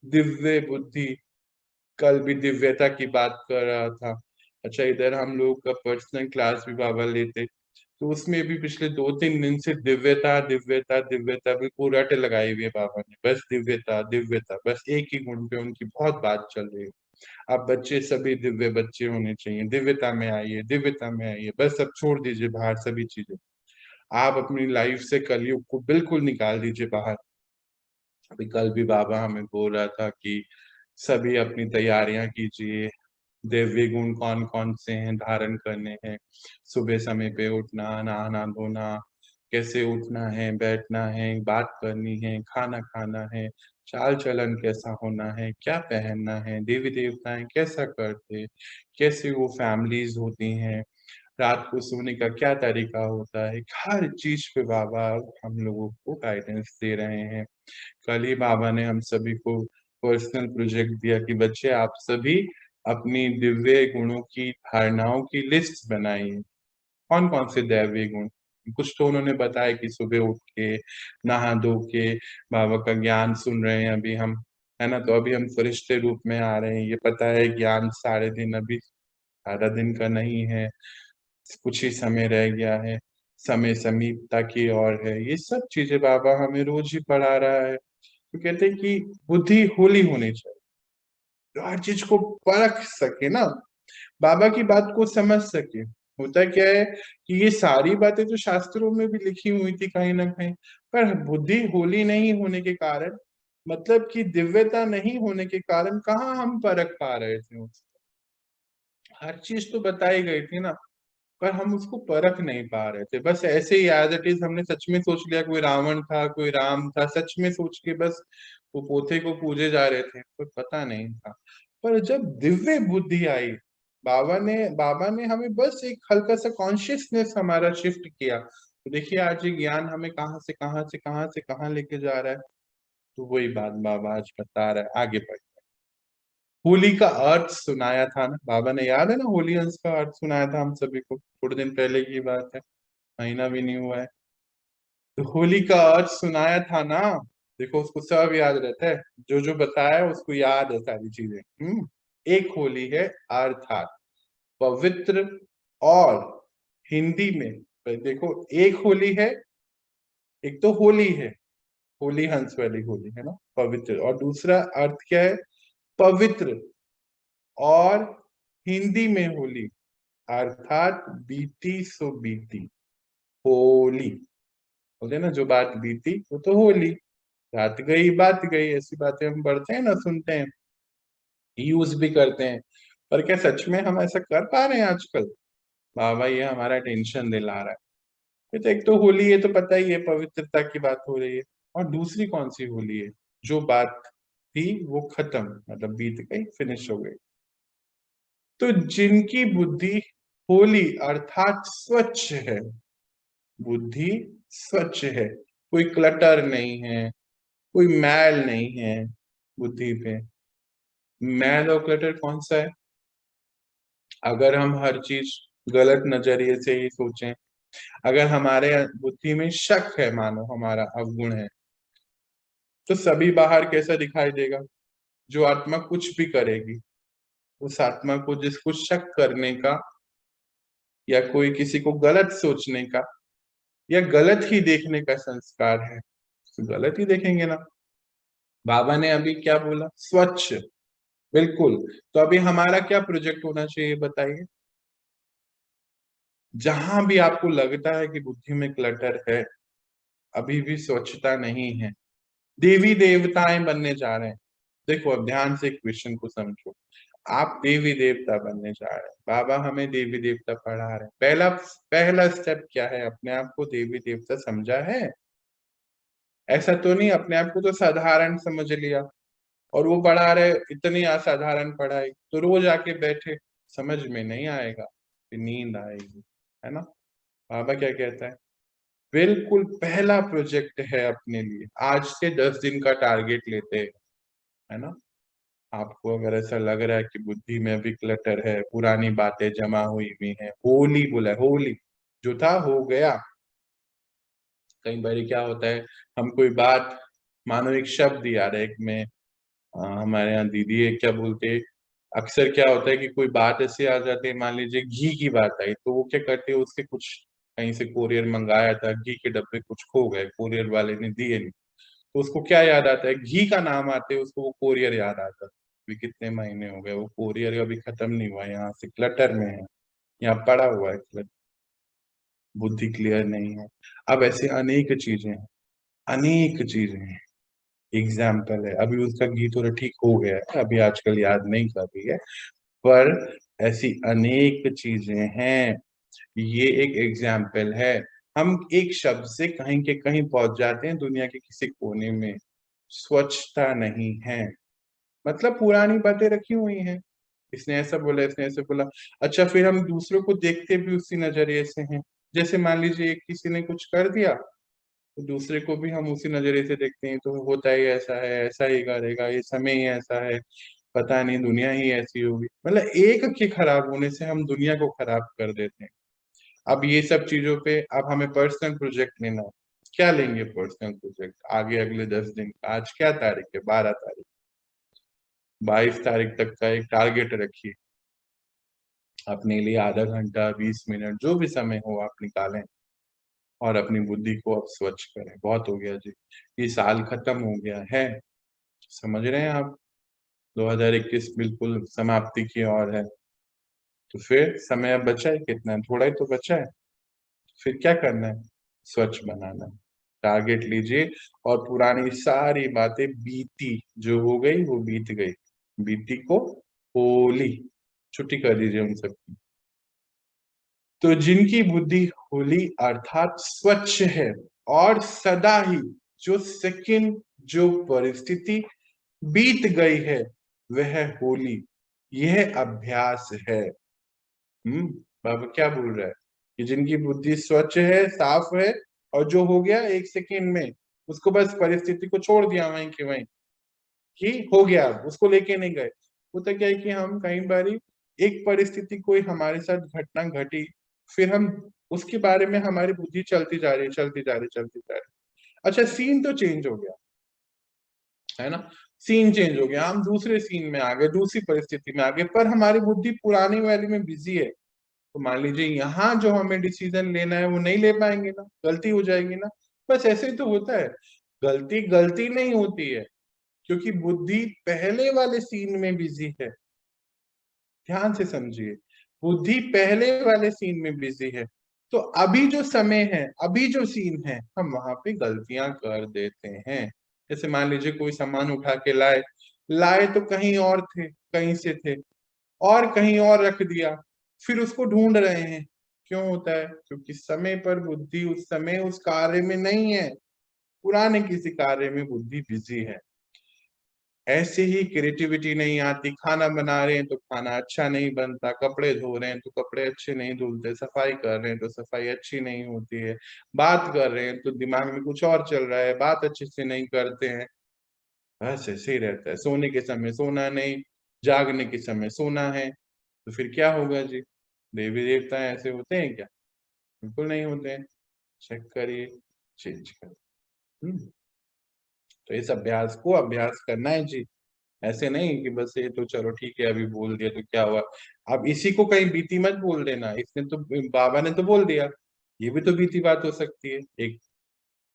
दिव्य बुद्धि, कल भी दिव्यता की बात कर रहा था। अच्छा, इधर हम लोग का पर्सनल क्लास भी बाबा लेते, तो उसमें भी पिछले 2-3 दिन से दिव्यता दिव्यता दिव्यता बिल्कुल रट लगाई हुई है बाबा ने। बस दिव्यता दिव्यता, बस एक ही गुण पे उनकी बहुत बात चल रही है। अब बच्चे सभी दिव्य बच्चे होने चाहिए, दिव्यता में आइए, दिव्यता में आइए, बस अब छोड़ दीजिए बाहर सभी चीजें। आप अपनी लाइफ से कलयुग को बिल्कुल निकाल दीजिए बाहर। अभी कल भी बाबा हमें बोल रहा था कि सभी अपनी तैयारियां कीजिए, दिव्य गुण कौन कौन से हैं धारण करने हैं। सुबह समय पे उठना, नहाना धोना, कैसे उठना है, बैठना है, बात करनी है, खाना खाना है, चाल चलन कैसा होना है, क्या पहनना है, देवी देवताएं कैसा करते, कैसे वो फैमिलीज होती हैं, रात को सोने का क्या तरीका होता है, हर चीज पे बाबा हम लोगों को गाइडेंस दे रहे हैं। कल ही बाबा ने हम सभी को पर्सनल प्रोजेक्ट दिया कि बच्चे आप सभी अपनी दिव्य गुणों की धारणाओं की लिस्ट बनाइए। कौन कौन से दैवीय गुण, कुछ तो उन्होंने बताया कि सुबह उठ के नहा धो के बाबा का ज्ञान सुन रहे हैं अभी हम, है ना। तो अभी हम फरिश्ते रूप में आ रहे हैं, ये पता है ज्ञान सारे दिन, अभी सारा दिन का नहीं है, कुछ ही समय रह गया है, समय समीपता की ओर है। ये सब चीजें बाबा हमें रोज ही पढ़ा रहा है। तो कहते हैं कि बुद्धि होली होनी चाहिए, जो हर चीज को परख सके ना, बाबा की बात को समझ सके। होता क्या है कि ये सारी बातें तो शास्त्रों में भी लिखी हुई थी कहीं ना कहीं, पर बुद्धि होली नहीं होने के कारण, मतलब कि दिव्यता नहीं होने के कारण कहाँ हम परख पा रहे थे उसको। हर चीज तो बताई गई थी ना, पर हम उसको परख नहीं पा रहे थे। बस ऐसे ही एज इट इज हमने सच में सोच लिया कोई रावण था, कोई राम था, सच में सोच के बस वो पोते को पूजे जा रहे थे, कोई पता नहीं था। पर जब दिव्य बुद्धि आई, बाबा ने हमें बस एक हल्का सा कॉन्शियसनेस हमारा शिफ्ट किया, तो देखिए आज ये ज्ञान हमें कहाँ से कहाँ से कहाँ से कहाँ लेके जा रहा है। तो वही बात बाबा आज बता रहा है। आगे बढ़, होली का अर्थ सुनाया था ना बाबा ने, याद है ना होली हंस का अर्थ सुनाया था हम सभी को, थोड़े दिन पहले की बात है, महीना भी नहीं हुआ है। तो होली का अर्थ सुनाया था ना, देखो उसको सब याद रहता है, जो जो बताया उसको याद है सारी चीजें। एक होली है अर्थात पवित्र, और हिंदी में देखो एक होली है, एक तो होली है, होली हंस वाली होली है ना, पवित्र, और दूसरा अर्थ क्या है, पवित्र, और हिंदी में होली अर्थात बीती सो बीती, होली बोलते हैं ना, जो बात बीती वो तो होली, रात गई बात गई, ऐसी बातें हम पढ़ते हैं ना, सुनते हैं, यूज भी करते हैं। पर क्या सच में हम ऐसा कर पा रहे हैं आजकल? बाबा ये हमारा टेंशन दिला रहा है। तो एक तो होली है तो पता ही है, पवित्रता की बात हो रही है, और दूसरी कौन सी होली है, जो बात थी वो खत्म, मतलब बीत गई, फिनिश हो गई। तो जिनकी बुद्धि होली अर्थात स्वच्छ है, बुद्धि स्वच्छ है, कोई क्लटर नहीं है, कोई मैल नहीं है बुद्धि पे। मैल और क्लटर कौन सा है? अगर हम हर चीज गलत नजरिए से ही सोचें, अगर हमारे बुद्धि में शक है, मानो हमारा अवगुण है, तो सभी बाहर कैसा दिखाई देगा? जो आत्मा कुछ भी करेगी, उस आत्मा को जिसको शक करने का, या कोई किसी को गलत सोचने का, या गलत ही देखने का संस्कार है, तो गलत ही देखेंगे ना। बाबा ने अभी क्या बोला, स्वच्छ, बिल्कुल। तो अभी हमारा क्या प्रोजेक्ट होना चाहिए बताइए? जहां भी आपको लगता है कि बुद्धि में क्लटर है, अभी भी स्वच्छता नहीं है, देवी देवताएं बनने जा रहे हैं, देखो अब ध्यान से क्वेश्चन को समझो। आप देवी देवता बनने जा रहे हैं, बाबा हमें देवी देवता पढ़ा रहे हैं। पहला पहला स्टेप क्या है? अपने आप को देवी देवता समझा है? ऐसा तो नहीं अपने आप को तो साधारण समझ लिया और वो पढ़ा रहे इतनी असाधारण पढ़ाई, तो रोज आके बैठे, समझ में नहीं आएगा, फिर नींद आएगी, है ना। बाबा क्या कहता है? बिल्कुल पहला प्रोजेक्ट है अपने लिए, आज से 10 दिन का टारगेट लेते हैं, है ना। आपको अगर ऐसा लग रहा है कि बुद्धि में अभी क्लटर है, पुरानी बातें जमा हुई हुई हैं, होली बोला है, होली जो था हो गया। कई बार क्या होता है, हम कोई बात, मानो एक शब्द याद है, एक में हमारे यहाँ दीदी है, क्या बोलते हैं, अक्सर क्या होता है कि कोई बात ऐसे आ जाती है, मान लीजिए घी की बात आई, तो वो क्या करते हैं, उससे कुछ कहीं से कोरियर मंगाया था, घी के डब्बे कुछ खो गए, कोरियर वाले ने दिए नहीं, तो उसको क्या याद आता है, घी का नाम आते है उसको वो कोरियर याद आता है। अभी कितने महीने हो गए, वो कोरियर अभी खत्म नहीं हुआ, यहाँ से क्लटर में है, यहाँ पड़ा हुआ है क्लटर, बुद्धि क्लियर नहीं है। अब ऐसे अनेक चीजें हैं, अनेक चीजें हैं। एग्जाम्पल है, अभी उसका घी थोड़ा ठीक हो गया है, अभी आजकल याद नहीं कर रही है, पर ऐसी अनेक चीजें हैं। ये एक एग्जाम्पल है। हम एक शब्द से कहीं के कहीं पहुंच जाते हैं दुनिया के किसी कोने में। स्वच्छता नहीं है, मतलब पुरानी बातें रखी हुई हैं, इसने ऐसा बोला, इसने ऐसा बोला। अच्छा, फिर हम दूसरों को देखते भी उसी नजरिए से हैं। जैसे मान लीजिए किसी ने कुछ कर दिया, तो दूसरे को भी हम उसी नजरिए से देखते हैं, तो होता ही ऐसा है, ऐसा ही करेगा, ये समय ही ऐसा है, पता नहीं दुनिया ही ऐसी होगी। मतलब एक के खराब होने से हम दुनिया को खराब कर देते हैं। अब ये सब चीजों पे अब हमें पर्सनल प्रोजेक्ट लेना है। क्या लेंगे पर्सनल प्रोजेक्ट आगे अगले 10 दिन का? आज क्या तारीख है? 12 तारीख। 22 तारीख तक का एक टारगेट रखिए अपने लिए, आधा घंटा 20 मिनट जो भी समय हो आप निकालें और अपनी बुद्धि को अब स्वच्छ करें। बहुत हो गया जी, ये साल खत्म हो गया है, समझ रहे हैं आप। 2021 बिल्कुल समाप्ति की ओर है, तो फिर समय अब बचा है कितना? थोड़ा ही तो बचा है। फिर क्या करना है? स्वच्छ बनाना है। टारगेट लीजिए और पुरानी सारी बातें बीती जो हो गई वो बीत गई, बीती को होली, छुट्टी कर दीजिए उन सबकी। तो जिनकी बुद्धि होली अर्थात स्वच्छ है और सदा ही जो सेकंड जो परिस्थिति बीत गई है वह होली, यह अभ्यास है। बाबा क्या बोल रहा है कि जिनकी बुद्धि स्वच्छ है, साफ है, और जो हो गया एक सेकंड में, उसको बस परिस्थिति को छोड़ दिया वहीं के वहीं कि हो गया, उसको लेके नहीं गए। होता क्या है कि हम कई बारी एक परिस्थिति कोई हमारे साथ घटना घटी, फिर हम उसके बारे में हमारी बुद्धि चलती जा रही है, चलती जा रही, चलती जा रही। अच्छा, सीन तो चेंज हो गया, है ना, सीन चेंज हो गया, हम दूसरे सीन में आ गए, दूसरी परिस्थिति में आ गए, पर हमारी बुद्धि पुरानी वाली में बिजी है। तो मान लीजिए यहाँ जो हमें डिसीजन लेना है वो नहीं ले पाएंगे ना, गलती हो जाएगी ना। बस ऐसे ही तो होता है, गलती गलती नहीं होती है क्योंकि बुद्धि पहले वाले सीन में बिजी है। ध्यान से समझिए, बुद्धि पहले वाले सीन में बिजी है, तो अभी जो समय है, अभी जो सीन है, हम वहां पे गलतियां कर देते हैं। जैसे मान लीजिए कोई सामान उठा के लाए, लाए तो कहीं और थे, कहीं से थे, और कहीं और रख दिया, फिर उसको ढूंढ रहे हैं। क्यों होता है? क्योंकि समय पर बुद्धि उस समय उस कार्य में नहीं है, पुराने किसी कार्य में बुद्धि बिजी है। ऐसे ही क्रिएटिविटी नहीं आती, खाना बना रहे हैं तो खाना अच्छा नहीं बनता, कपड़े धो रहे हैं तो कपड़े अच्छे नहीं धुलते, सफाई कर रहे हैं तो सफाई अच्छी नहीं होती है, बात कर रहे हैं तो दिमाग में कुछ और चल रहा है, बात अच्छे से नहीं करते हैं। बस ऐसे ही रहता है, सोने के समय सोना नहीं, जागने के समय सोना है, तो फिर क्या होगा जी? देवी देवता ऐसे होते हैं क्या? बिल्कुल नहीं होते हैं। चेक करिए, चेंज करिए। तो इस अभ्यास को अभ्यास करना है जी। ऐसे नहीं कि बस ये तो चलो ठीक है अभी बोल दिया तो क्या हुआ, अब इसी को कहीं बीती मत बोल देना, इसने तो, बाबा ने तो बोल दिया, ये भी तो बीती बात हो सकती है, एक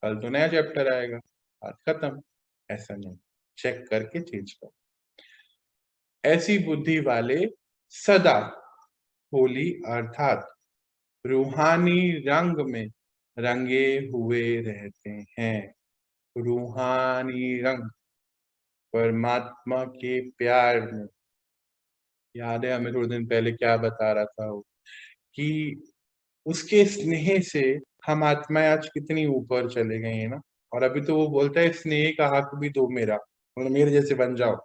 कल तो नया चैप्टर आएगा, बात खत्म। ऐसा नहीं, चेक करके चेंज करो। ऐसी बुद्धि वाले सदा होली अर्थात रूहानी रंग में रंगे हुए रहते हैं। रूहानी रंग, परमात्मा के प्यार में। याद है हमें थोड़े दिन पहले क्या बता रहा था वो, कि उसके स्नेह से हम आत्माएं आज कितनी ऊपर चले गई है ना। और अभी तो वो बोलता है स्नेह का हक भी दो मेरा, मतलब मेरे जैसे बन जाओ।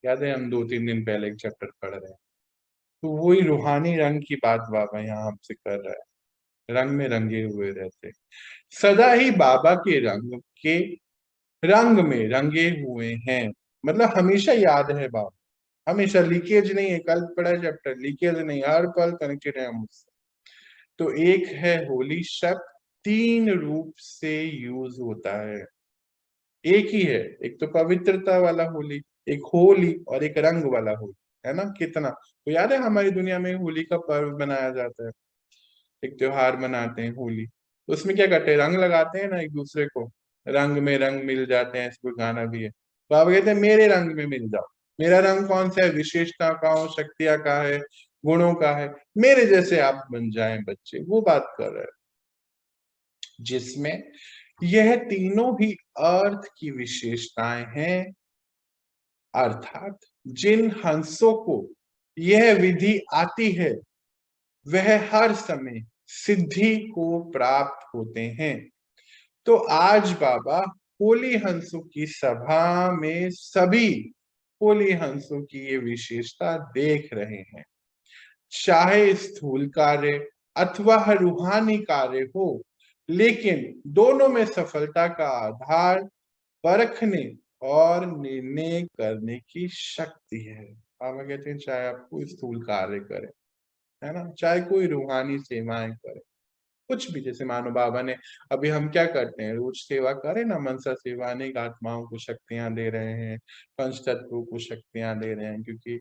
याद है हम 2-3 दिन पहले एक चैप्टर पढ़ रहे हैं, तो वही रूहानी रंग की बात बाबा यहाँ हमसे कर रहा है। रंग में रंगे हुए रहते, सदा ही बाबा के रंग में रंगे हुए हैं। मतलब हमेशा याद है बाबा, हमेशा लीकेज नहीं है। कल पढ़ा चैप्टर, लीकेज नहीं, हर पल कनेक्टेड है हम उससे। तो एक है होली शब्द, 3 रूप से यूज होता है। एक ही है, एक तो पवित्रता वाला होली, एक होली, और एक रंग वाला होली, है ना। कितना तो याद है हमारी दुनिया में होली का पर्व मनाया जाता है, एक त्योहार मनाते हैं होली। तो उसमें क्या करते हैं, रंग लगाते हैं ना एक दूसरे को, रंग में रंग मिल जाते हैं, इसको गाना भी है। तो आप कहते हैं मेरे रंग में मिल जाओ। मेरा रंग कौन सा है, विशेषता का हो, शक्तियां का है, गुणों का है, मेरे जैसे आप बन जाएं बच्चे, वो बात कर रहे हैं। जिसमें यह तीनों ही अर्थ की विशेषताएं हैं, अर्थात जिन हंसों को यह विधि आती है वह हर समय सिद्धि को प्राप्त होते हैं। तो आज बाबा होली हंसों की सभा में सभी होली हंसों की ये विशेषता देख रहे हैं। चाहे स्थूल कार्य अथवा रूहानी कार्य हो, लेकिन दोनों में सफलता का आधार परखने और निर्णय करने की शक्ति है। बाबा कहते हैं चाहे आप कोई स्थूल कार्य करें, है ना, चाहे कोई रूहानी सेवाएं करें, कुछ भी। जैसे मानो बाबा ने, अभी हम क्या करते हैं, रोज सेवा करें ना, मनसा सेवा, अनेक आत्माओं को शक्तियां दे रहे हैं, पंच तत्वों को शक्तियां दे रहे हैं, क्योंकि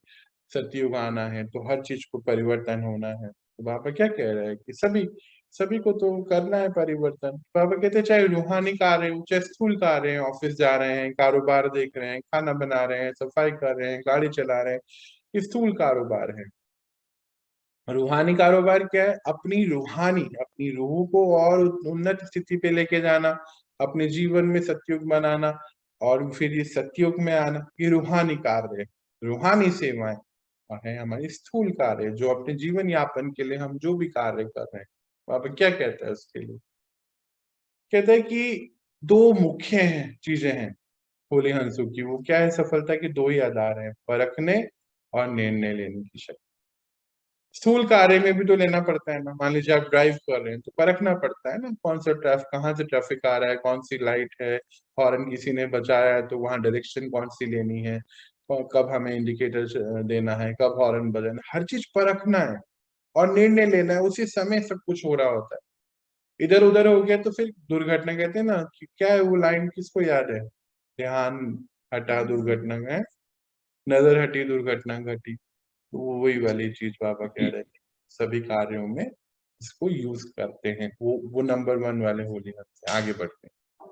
सतयुग आना है तो हर चीज को परिवर्तन होना है। तो बाबा क्या कह रहे हैं कि सभी सभी को तो करना है परिवर्तन। बाबा कहते हैं चाहे रूहानी कार्य हो, चाहे स्थूल कार्य है, ऑफिस जा रहे हैं, कारोबार देख रहे हैं, खाना बना रहे हैं, सफाई कर रहे हैं, गाड़ी चला रहे हैं, ये स्थूल कारोबार है। रूहानी कारोबार क्या है, अपनी रूह को और उन्नत स्थिति पे लेके जाना, अपने जीवन में सतयुग बनाना, और फिर ये सतयुग में आना, ये रूहानी कार्य है। रूहानी सेवाएं और है हमारी स्थूल कार्य, जो अपने जीवन यापन के लिए हम जो भी कार्य कर रहे हैं। वहां पर क्या कहता है उसके लिए, कहता है कि दो मुख्य चीजें हैं होली हंसों की। वो क्या है, सफलता के दो ही आधार हैं, परखने और निर्णय लेने की शक्ति। स्थूल कार्य में भी तो लेना पड़ता है ना। मान लीजिए आप ड्राइव कर रहे हैं तो परखना पड़ता है ना, कौन सा ट्रैफिक, कहाँ से ट्रैफिक आ रहा है, कौन सी लाइट है, हॉर्न किसी ने बजाया है तो वहां डायरेक्शन कौन सी लेनी है, और कब हमें इंडिकेटर देना है, कब हॉर्न बजाना है, हर चीज परखना है और निर्णय लेना है। उसी समय सब कुछ हो रहा होता है। इधर उधर हो गया तो फिर दुर्घटना, कहते हैं ना कि क्या है वो लाइन, किसको याद है, ध्यान हटा दुर्घटना है, नजर हटी दुर्घटना घटी। तो वो वही वाली चीज बाबा कह रहे हैं, सभी कार्यों में इसको यूज करते हैं। वो नंबर 1 वाले होली से आगे बढ़ते हैं।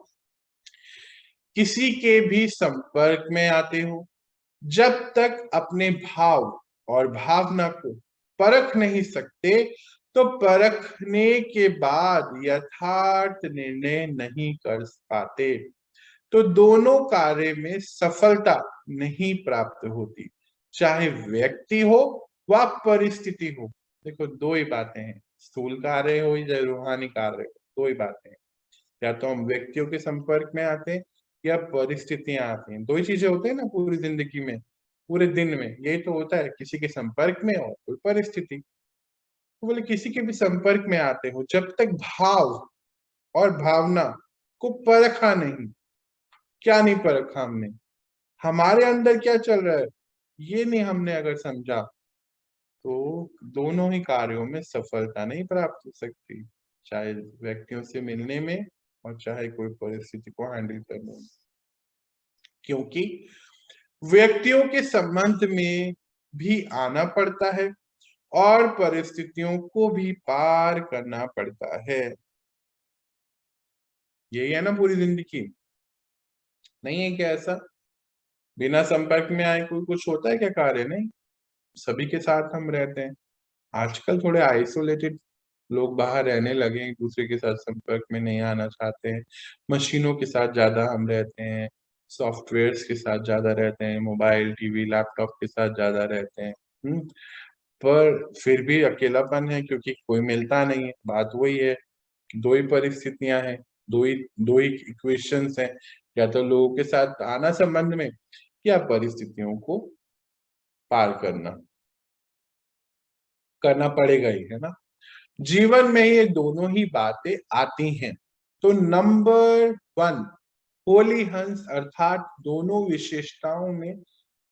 किसी के भी संपर्क में आते हो, जब तक अपने भाव और भावना को परख नहीं सकते, तो परखने के बाद यथार्थ निर्णय नहीं कर पाते, तो दोनों कार्य में सफलता नहीं प्राप्त होती, चाहे व्यक्ति हो व परिस्थिति हो। देखो दो ही बातें हैं, स्थूल कार्य हो या रूहानी कार्य हो, दो ही बातें हैं। या तो हम व्यक्तियों के संपर्क में आते हैं या परिस्थितियां आती हैं। दो ही चीजें होती है ना पूरी जिंदगी में, पूरे दिन में यही तो होता है, किसी के संपर्क में और कोई परिस्थिति। तो बोले किसी के भी संपर्क में आते हो, जब तक भाव और भावना को परखा नहीं। क्या नहीं परखा हमने, हमारे अंदर क्या चल रहा है, ये नहीं हमने अगर समझा, तो दोनों ही कार्यों में सफलता नहीं प्राप्त हो सकती, चाहे व्यक्तियों से मिलने में और चाहे कोई परिस्थिति को हैंडल करने में। क्योंकि व्यक्तियों के संबंध में भी आना पड़ता है और परिस्थितियों को भी पार करना पड़ता है। यही है ना पूरी जिंदगी, नहीं है क्या ऐसा? बिना संपर्क में आए कोई कुछ होता है क्या कार्य? नहीं, सभी के साथ हम रहते हैं। आजकल थोड़े आइसोलेटेड लोग बाहर रहने लगे, एक दूसरे के साथ संपर्क में नहीं आना चाहते हैं, मशीनों के साथ ज्यादा हम रहते हैं, सॉफ्टवेयर्स के साथ ज्यादा रहते हैं, मोबाइल, टीवी, लैपटॉप के साथ ज्यादा रहते हैं। पर फिर भी अकेलापन है, क्योंकि कोई मिलता नहीं है। बात वही है, दो ही परिस्थितियां हैं, दो ही इक्वेशंस हैं, या तो लोगों के साथ आना संबंध में, या परिस्थितियों को पार करना पड़ेगा ही, है ना। जीवन में ये दोनों ही बातें आती हैं। तो नंबर 1, होली हंस अर्थात दोनों विशेषताओं में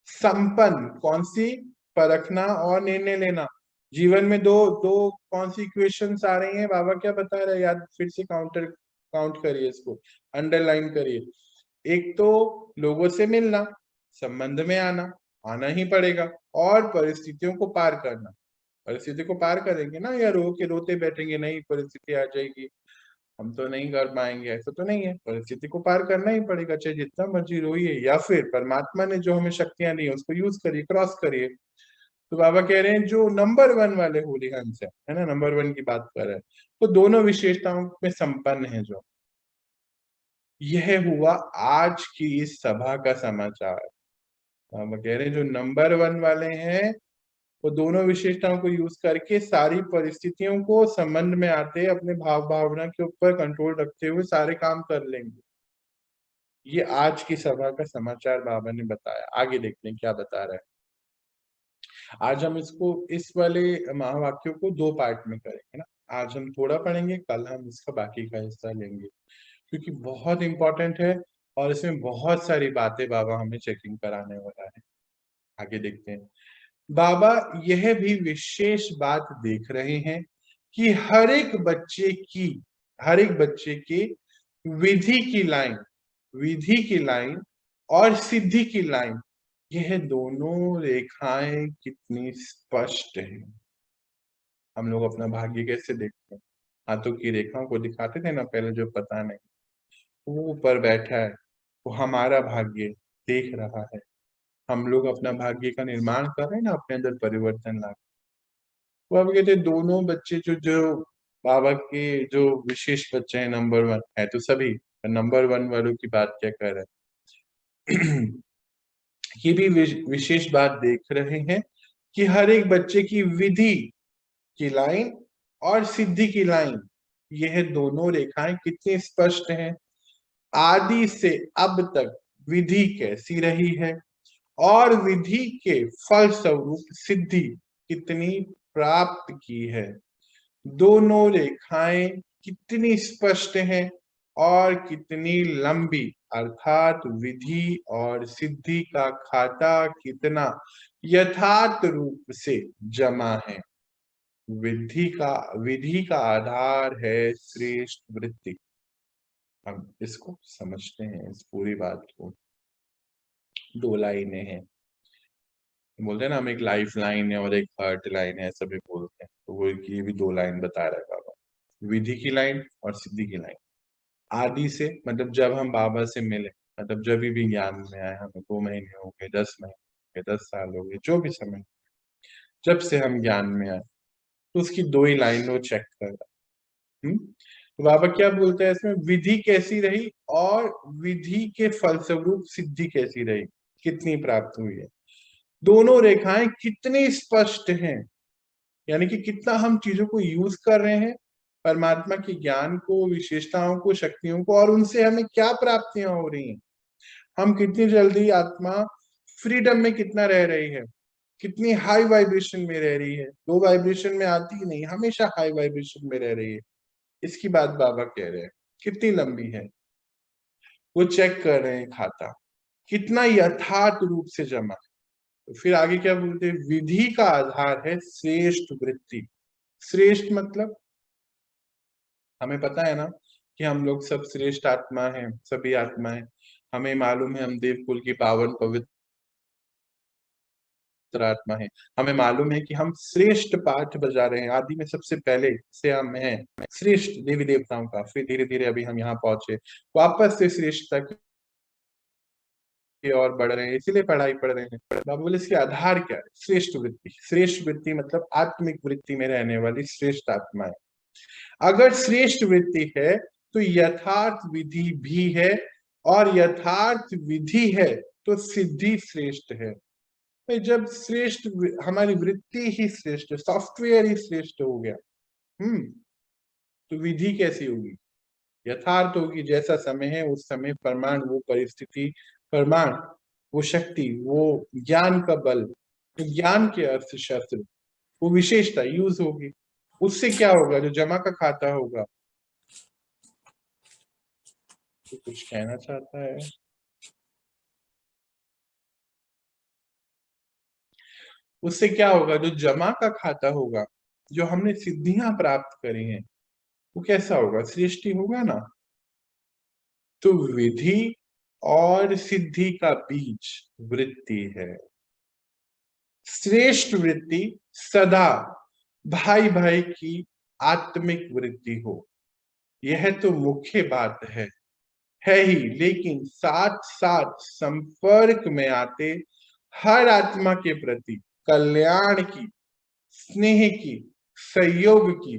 संपन्न। कौन सी? परखना और निर्णय लेना। जीवन में दो दो कौन सी इक्वेशंस आ रही हैं? बाबा क्या बता रहे हैं? याद फिर से काउंट करिए, इसको अंडरलाइन करिए। एक तो लोगों से मिलना, संबंध में आना ही पड़ेगा, और परिस्थितियों को पार करना। परिस्थिति को पार करेंगे ना, या रो के रोते बैठेंगे नहीं परिस्थिति आ जाएगी हम तो नहीं कर पाएंगे, ऐसा तो नहीं है। परिस्थिति को पार करना ही पड़ेगा, चाहे जितना मर्जी रोइए, या फिर परमात्मा ने जो हमें शक्तियां दी उसको यूज करिए, क्रॉस करिए। तो बाबा कह रहे हैं जो नंबर 1 वाले होली हंस है ना, नंबर 1 की बात कर रहे हैं, तो दोनों विशेषताओं में संपन्न है। जो यह हुआ आज की इस सभा का समाचार। बाबा कह रहे हैं जो नंबर 1 वाले हैं वो दोनों विशेषताओं को यूज करके सारी परिस्थितियों को संबंध में आते अपने भाव भावना के ऊपर कंट्रोल रखते हुए सारे काम कर लेंगे। ये आज की सभा का समाचार बाबा ने बताया। आगे देखते हैं क्या बता रहा है। आज हम इस वाले महावाक्यों को 2 पार्ट में करेंगे ना। आज हम थोड़ा पढ़ेंगे, कल हम इसका बाकी का हिस्सा लेंगे, क्योंकि बहुत इंपॉर्टेंट है और इसमें बहुत सारी बातें बाबा हमें चेकिंग कराने वाला है। आगे देखते हैं। बाबा यह भी विशेष बात देख रहे हैं कि हर एक बच्चे की विधि की लाइन और सिद्धि की लाइन, यह दोनों रेखाएं कितनी स्पष्ट है। हम लोग अपना भाग्य कैसे देखते हैं? हाथों की रेखाओं को दिखाते थे ना पहले, जो पता नहीं, वो ऊपर बैठा है, वो हमारा भाग्य देख रहा है। हम लोग अपना भाग्य का निर्माण कर रहे हैं ना, अपने अंदर परिवर्तन ला। वो अब कहते दोनों बच्चे जो बाबा के जो विशेष बच्चे हैं, नंबर 1 है तो सभी, नंबर 1 वालों की बात क्या कर रहे हैं। ये भी विशेष बात देख रहे हैं कि हर एक बच्चे की विधि की लाइन और सिद्धि की लाइन, यह दोनों रेखाएं कितनी स्पष्ट हैं। आदि से अब तक विधि कैसी रही है और विधि के फल स्वरूप सिद्धि कितनी प्राप्त की है। दोनों रेखाएं कितनी स्पष्ट हैं और कितनी लंबी, अर्थात विधि और सिद्धि का खाता कितना यथार्थ रूप से जमा है। विधि का आधार है श्रेष्ठ वृत्ति। हम इसको समझते हैं, इस पूरी बात को। 2 लाइनें हैं, बोलते हैं ना हम, एक लाइफ लाइन है और एक हर्ट लाइन है, सभी बोलते हैं। तो वो ये भी 2 लाइन बता रहा है बाबा, विधि की लाइन और सिद्धि की लाइन। आदि से मतलब जब हम बाबा से मिले, मतलब जब भी ज्ञान में आए, हमें 2 महीने हो गए, 10 महीने हो गए, 10 साल हो गए, जो भी समय, जब से हम ज्ञान में आए, तो उसकी 2 ही लाइन वो चेक कर रहा। तो बाबा क्या बोलते हैं इसमें? विधि कैसी रही और विधि के फलस्वरूप सिद्धि कैसी रही, कितनी प्राप्त हुई है। दोनों रेखाएं कितनी स्पष्ट हैं, यानी कि कितना हम चीजों को यूज कर रहे हैं, परमात्मा के ज्ञान को, विशेषताओं को, शक्तियों को, और उनसे हमें क्या प्राप्तियां हो रही हैं। हम कितनी जल्दी आत्मा फ्रीडम में कितना रह रही है, कितनी हाई वाइब्रेशन में रह रही है, लो वाइब्रेशन में आती ही नहीं, हमेशा हाई वाइब्रेशन में रह रही है। इसकी बात बाबा कह रहे हैं। कितनी लंबी है वो चेक कर रहे हैं, खाता कितना यथार्थ रूप से जमा। तो फिर आगे क्या बोलते हैं? विधि का आधार है श्रेष्ठ वृत्ति। श्रेष्ठ मतलब हमें पता है ना कि हम लोग सब श्रेष्ठ आत्मा हैं, सभी आत्माएं। हमें मालूम है हम देवकुल की पावन पवित्र आत्मा है। हमें मालूम है कि हम श्रेष्ठ पाठ बजा रहे हैं, आदि में सबसे पहले से हम हैं श्रेष्ठ देवी देवताओं का। फिर धीरे धीरे अभी हम यहाँ पहुंचे, वापस से श्रेष्ठता की ओर बढ़ रहे हैं, इसीलिए पढ़ाई पढ़ रहे हैं। बाबा बोले इसके आधार क्या है? श्रेष्ठ वृत्ति। श्रेष्ठ वृत्ति मतलब आत्मिक वृत्ति में रहने वाली श्रेष्ठ आत्मा है। अगर श्रेष्ठ वृत्ति है तो यथार्थ विधि भी है और यथार्थ विधि है तो सिद्धि श्रेष्ठ है। भाई जब श्रेष्ठ हमारी वृत्ति ही श्रेष्ठ, सॉफ्टवेयर ही श्रेष्ठ हो गया, तो विधि कैसी होगी? यथार्थ होगी। जैसा समय है उस समय प्रमाण, वो परिस्थिति, प्रमाण, वो शक्ति, वो ज्ञान का बल, ज्ञान के अर्थ शस्त्र, वो विशेषता यूज होगी। उससे क्या होगा? जो जमा का खाता होगा, तो कुछ कहना चाहता है? उससे क्या होगा? जो जमा का खाता होगा, जो हमने सिद्धियां प्राप्त करी हैं, वो कैसा होगा? सृष्टि होगा ना। तो विधि और सिद्धि का बीज वृत्ति है। श्रेष्ठ वृत्ति सदा भाई भाई की आत्मिक वृत्ति हो, यह तो मुख्य बात है ही। लेकिन साथ साथ संपर्क में आते हर आत्मा के प्रति कल्याण की, स्नेह की, सहयोग की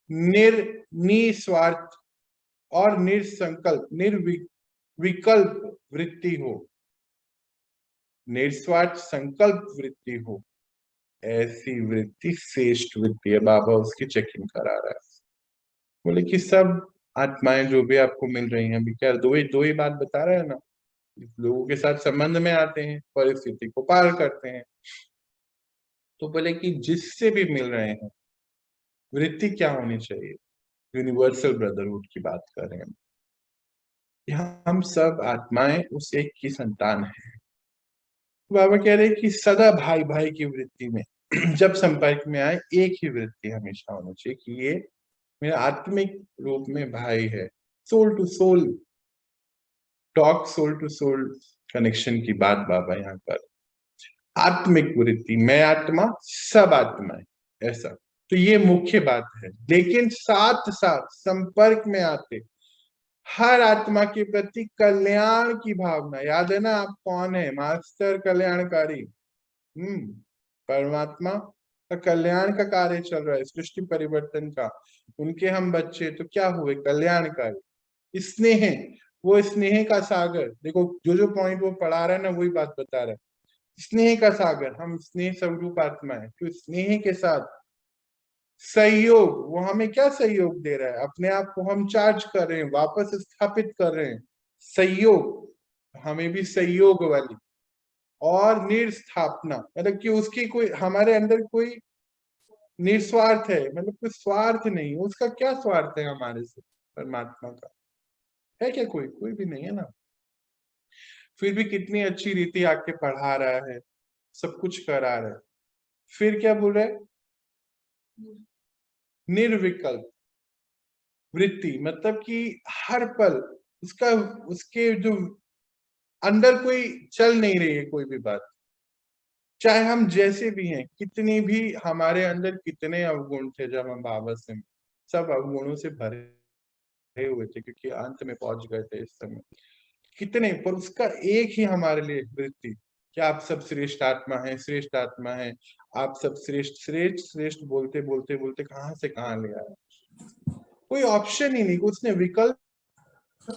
निस्वार्थ और निसंकल्प निर्विकल्प वृत्ति हो, निस्वार्थ संकल्प वृत्ति हो, ऐसी वृत्ति श्रेष्ठ वृत्ति है। बाबा उसकी चेकिंग करा रहा है। बोले कि सब आत्माएं जो भी आपको मिल रही हैं, अभी क्या दो ही बात बता रहा है ना, लोगों के साथ संबंध में आते हैं, परिस्थिति को पार करते हैं। तो बोले कि जिससे भी मिल रहे हैं, वृत्ति क्या होनी चाहिए? यूनिवर्सल ब्रदरहुड की बात कर रहे हैं। यहाँ हम सब आत्माएं उस एक की संतान है। बाबा कह रहे हैं कि सदा भाई भाई की वृत्ति में जब संपर्क में आए, एक ही वृत्ति हमेशा होनी चाहिए कि ये मेरा आत्मिक रूप में भाई है। Soul to soul talk, soul to soul connection की बात बाबा यहाँ कर। आत्मिक वृत्ति, मैं आत्मा, सब आत्माएं, ऐसा। तो ये मुख्य बात है। लेकिन साथ साथ संपर्क में आते हर आत्मा के प्रति कल्याण की भावना। याद है ना आप कौन है? मास्टर कल्याणकारी। परमात्मा का कल्याण का कार्य चल रहा है, सृष्टि परिवर्तन का। उनके हम बच्चे, तो क्या हुए? कल्याणकारी। स्नेह, वो स्नेह का सागर। देखो जो जो पॉइंट वो पढ़ा रहा है ना, वही बात बता रहा है। स्नेह का सागर, हम स्नेह स्वरूप आत्मा है। तो स्नेह के साथ सहयोग, वो हमें क्या सहयोग दे रहा है? अपने आप को हम चार्ज कर रहे हैं, वापस स्थापित कर रहे हैं। सहयोग, हमें भी सहयोग वाली। और निर्स्थापना, मतलब कि उसकी कोई, हमारे अंदर कोई निस्वार्थ है, मतलब कोई स्वार्थ नहीं। उसका क्या स्वार्थ है हमारे से? परमात्मा का है क्या? कोई भी नहीं है ना। फिर भी कितनी अच्छी रीति आके पढ़ा रहा है, सब कुछ करा रहा है। फिर क्या बोल रहा है? निर्विकल्प वृत्ति, मतलब कि हर पल उसका, उसके जो अंदर कोई चल नहीं रही है कोई भी बात, चाहे हम जैसे भी हैं, कितनी भी हमारे अंदर कितने अवगुण थे, जब हम बाबा से, सब अवगुणों से भरे हुए थे, क्योंकि अंत में पहुंच गए थे इस समय। कितने, पर उसका एक ही हमारे लिए वृत्ति कि आप सब श्रेष्ठ आत्मा है, श्रेष्ठ आत्मा है। आप सब श्रेष्ठ श्रेष्ठ श्रेष्ठ बोलते बोलते बोलते कहां से कहां ले आए। कोई ऑप्शन ही नहीं, उसने विकल्प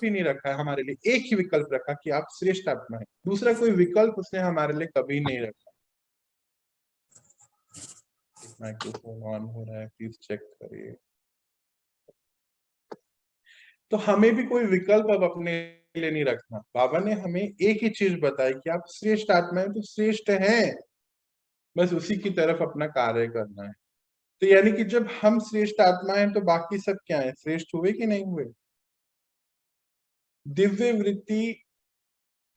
ही नहीं रखा है हमारे लिए। एक ही विकल्प रखा कि आप श्रेष्ठ आत्मा है। दूसरा कोई विकल्प उसने हमारे लिए कभी नहीं रखा। माइक्रोफोन ऑन हो रहा है, प्लीज चेक करिए। तो हमें भी कोई विकल्प अब अपने लिए नहीं रखना। बाबा ने हमें एक ही चीज बताई कि आप श्रेष्ठ आत्मा है, तो श्रेष्ठ हैं, बस उसी की तरफ अपना कार्य करना है। तो यानी कि जब हम श्रेष्ठ आत्मा हैं, तो बाकी सब क्या है? श्रेष्ठ हुए कि नहीं हुए? दिव्य वृत्ति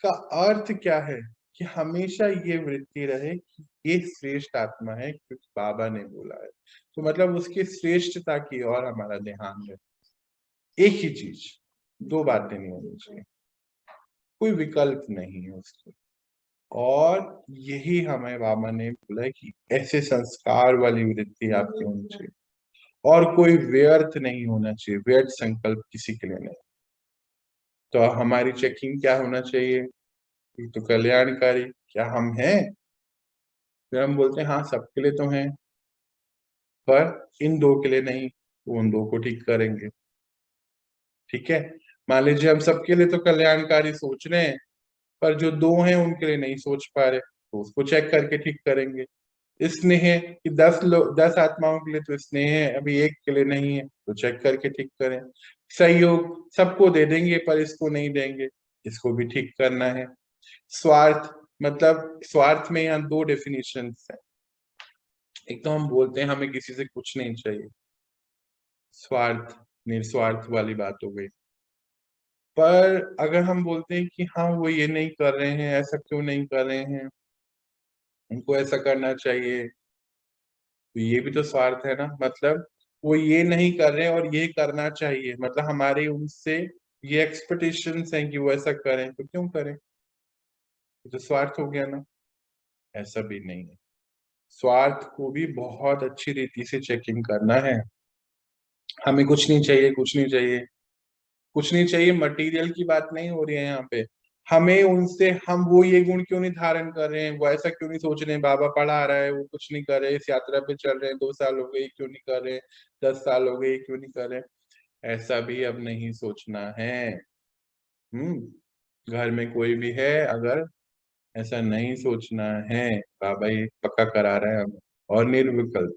का अर्थ क्या है? कि हमेशा ये वृत्ति रहे कि ये श्रेष्ठ आत्मा है, क्योंकि बाबा ने बोला है। तो मतलब उसकी श्रेष्ठता की ओर हमारा ध्यान है। एक ही चीज, दो बातें नहीं होनी चाहिए, कोई विकल्प नहीं है उसके। और यही हमें बाबा ने बोला है कि ऐसे संस्कार वाली वृत्ति आपकी होनी चाहिए, और कोई व्यर्थ नहीं होना चाहिए, व्यर्थ संकल्प किसी के लिए नहीं। तो हमारी चेकिंग क्या होना चाहिए? तो कल्याणकारी, क्या हम हैं? फिर हम बोलते हैं हाँ सबके लिए तो हैं, पर इन दो के लिए नहीं, तो उन दो को ठीक करेंगे। ठीक है, मान लीजिए हम सबके लिए तो कल्याणकारी सोच रहे हैं, पर जो दो हैं उनके लिए नहीं सोच पा रहे, तो उसको चेक करके ठीक करेंगे। स्नेह कि 10 आत्माओं के लिए तो स्नेह है, अभी एक के लिए नहीं है, तो चेक करके ठीक करें। सहयोग सबको दे देंगे पर इसको नहीं देंगे, इसको भी ठीक करना है। स्वार्थ मतलब स्वार्थ में यहाँ दो डेफिनेशन है। एक तो हम बोलते हैं हमें किसी से कुछ नहीं चाहिए, स्वार्थ निस्वार्थ वाली बात हो गई। पर अगर हम बोलते हैं कि हाँ वो ये नहीं कर रहे हैं, ऐसा क्यों नहीं कर रहे हैं, उनको ऐसा करना चाहिए, तो ये भी तो स्वार्थ है ना। मतलब वो ये नहीं कर रहे हैं और ये करना चाहिए, मतलब हमारे उनसे ये एक्सपेक्टेशंस हैं कि वो ऐसा करें, तो क्यों करें, ये तो स्वार्थ हो गया ना। ऐसा भी नहीं है, स्वार्थ को भी बहुत अच्छी रीति से चेकिंग करना है। हमें कुछ नहीं चाहिए, कुछ नहीं चाहिए, कुछ नहीं चाहिए, मटेरियल की बात नहीं हो रही है यहाँ पे। हमें उनसे हम वो ये गुण क्यों नहीं धारण कर रहे हैं, वो ऐसा क्यों नहीं सोच रहे हैं, बाबा पढ़ा रहा है वो कुछ नहीं कर रहे, इस यात्रा पे चल रहे हैं 2 साल हो गए क्यों नहीं कर रहे, 10 साल हो गए क्यों नहीं कर रहे, ऐसा भी अब नहीं सोचना है। घर में कोई भी है अगर ऐसा नहीं सोचना है, बाबा ये पक्का करा रहा है हमें। और निर्विकल्प,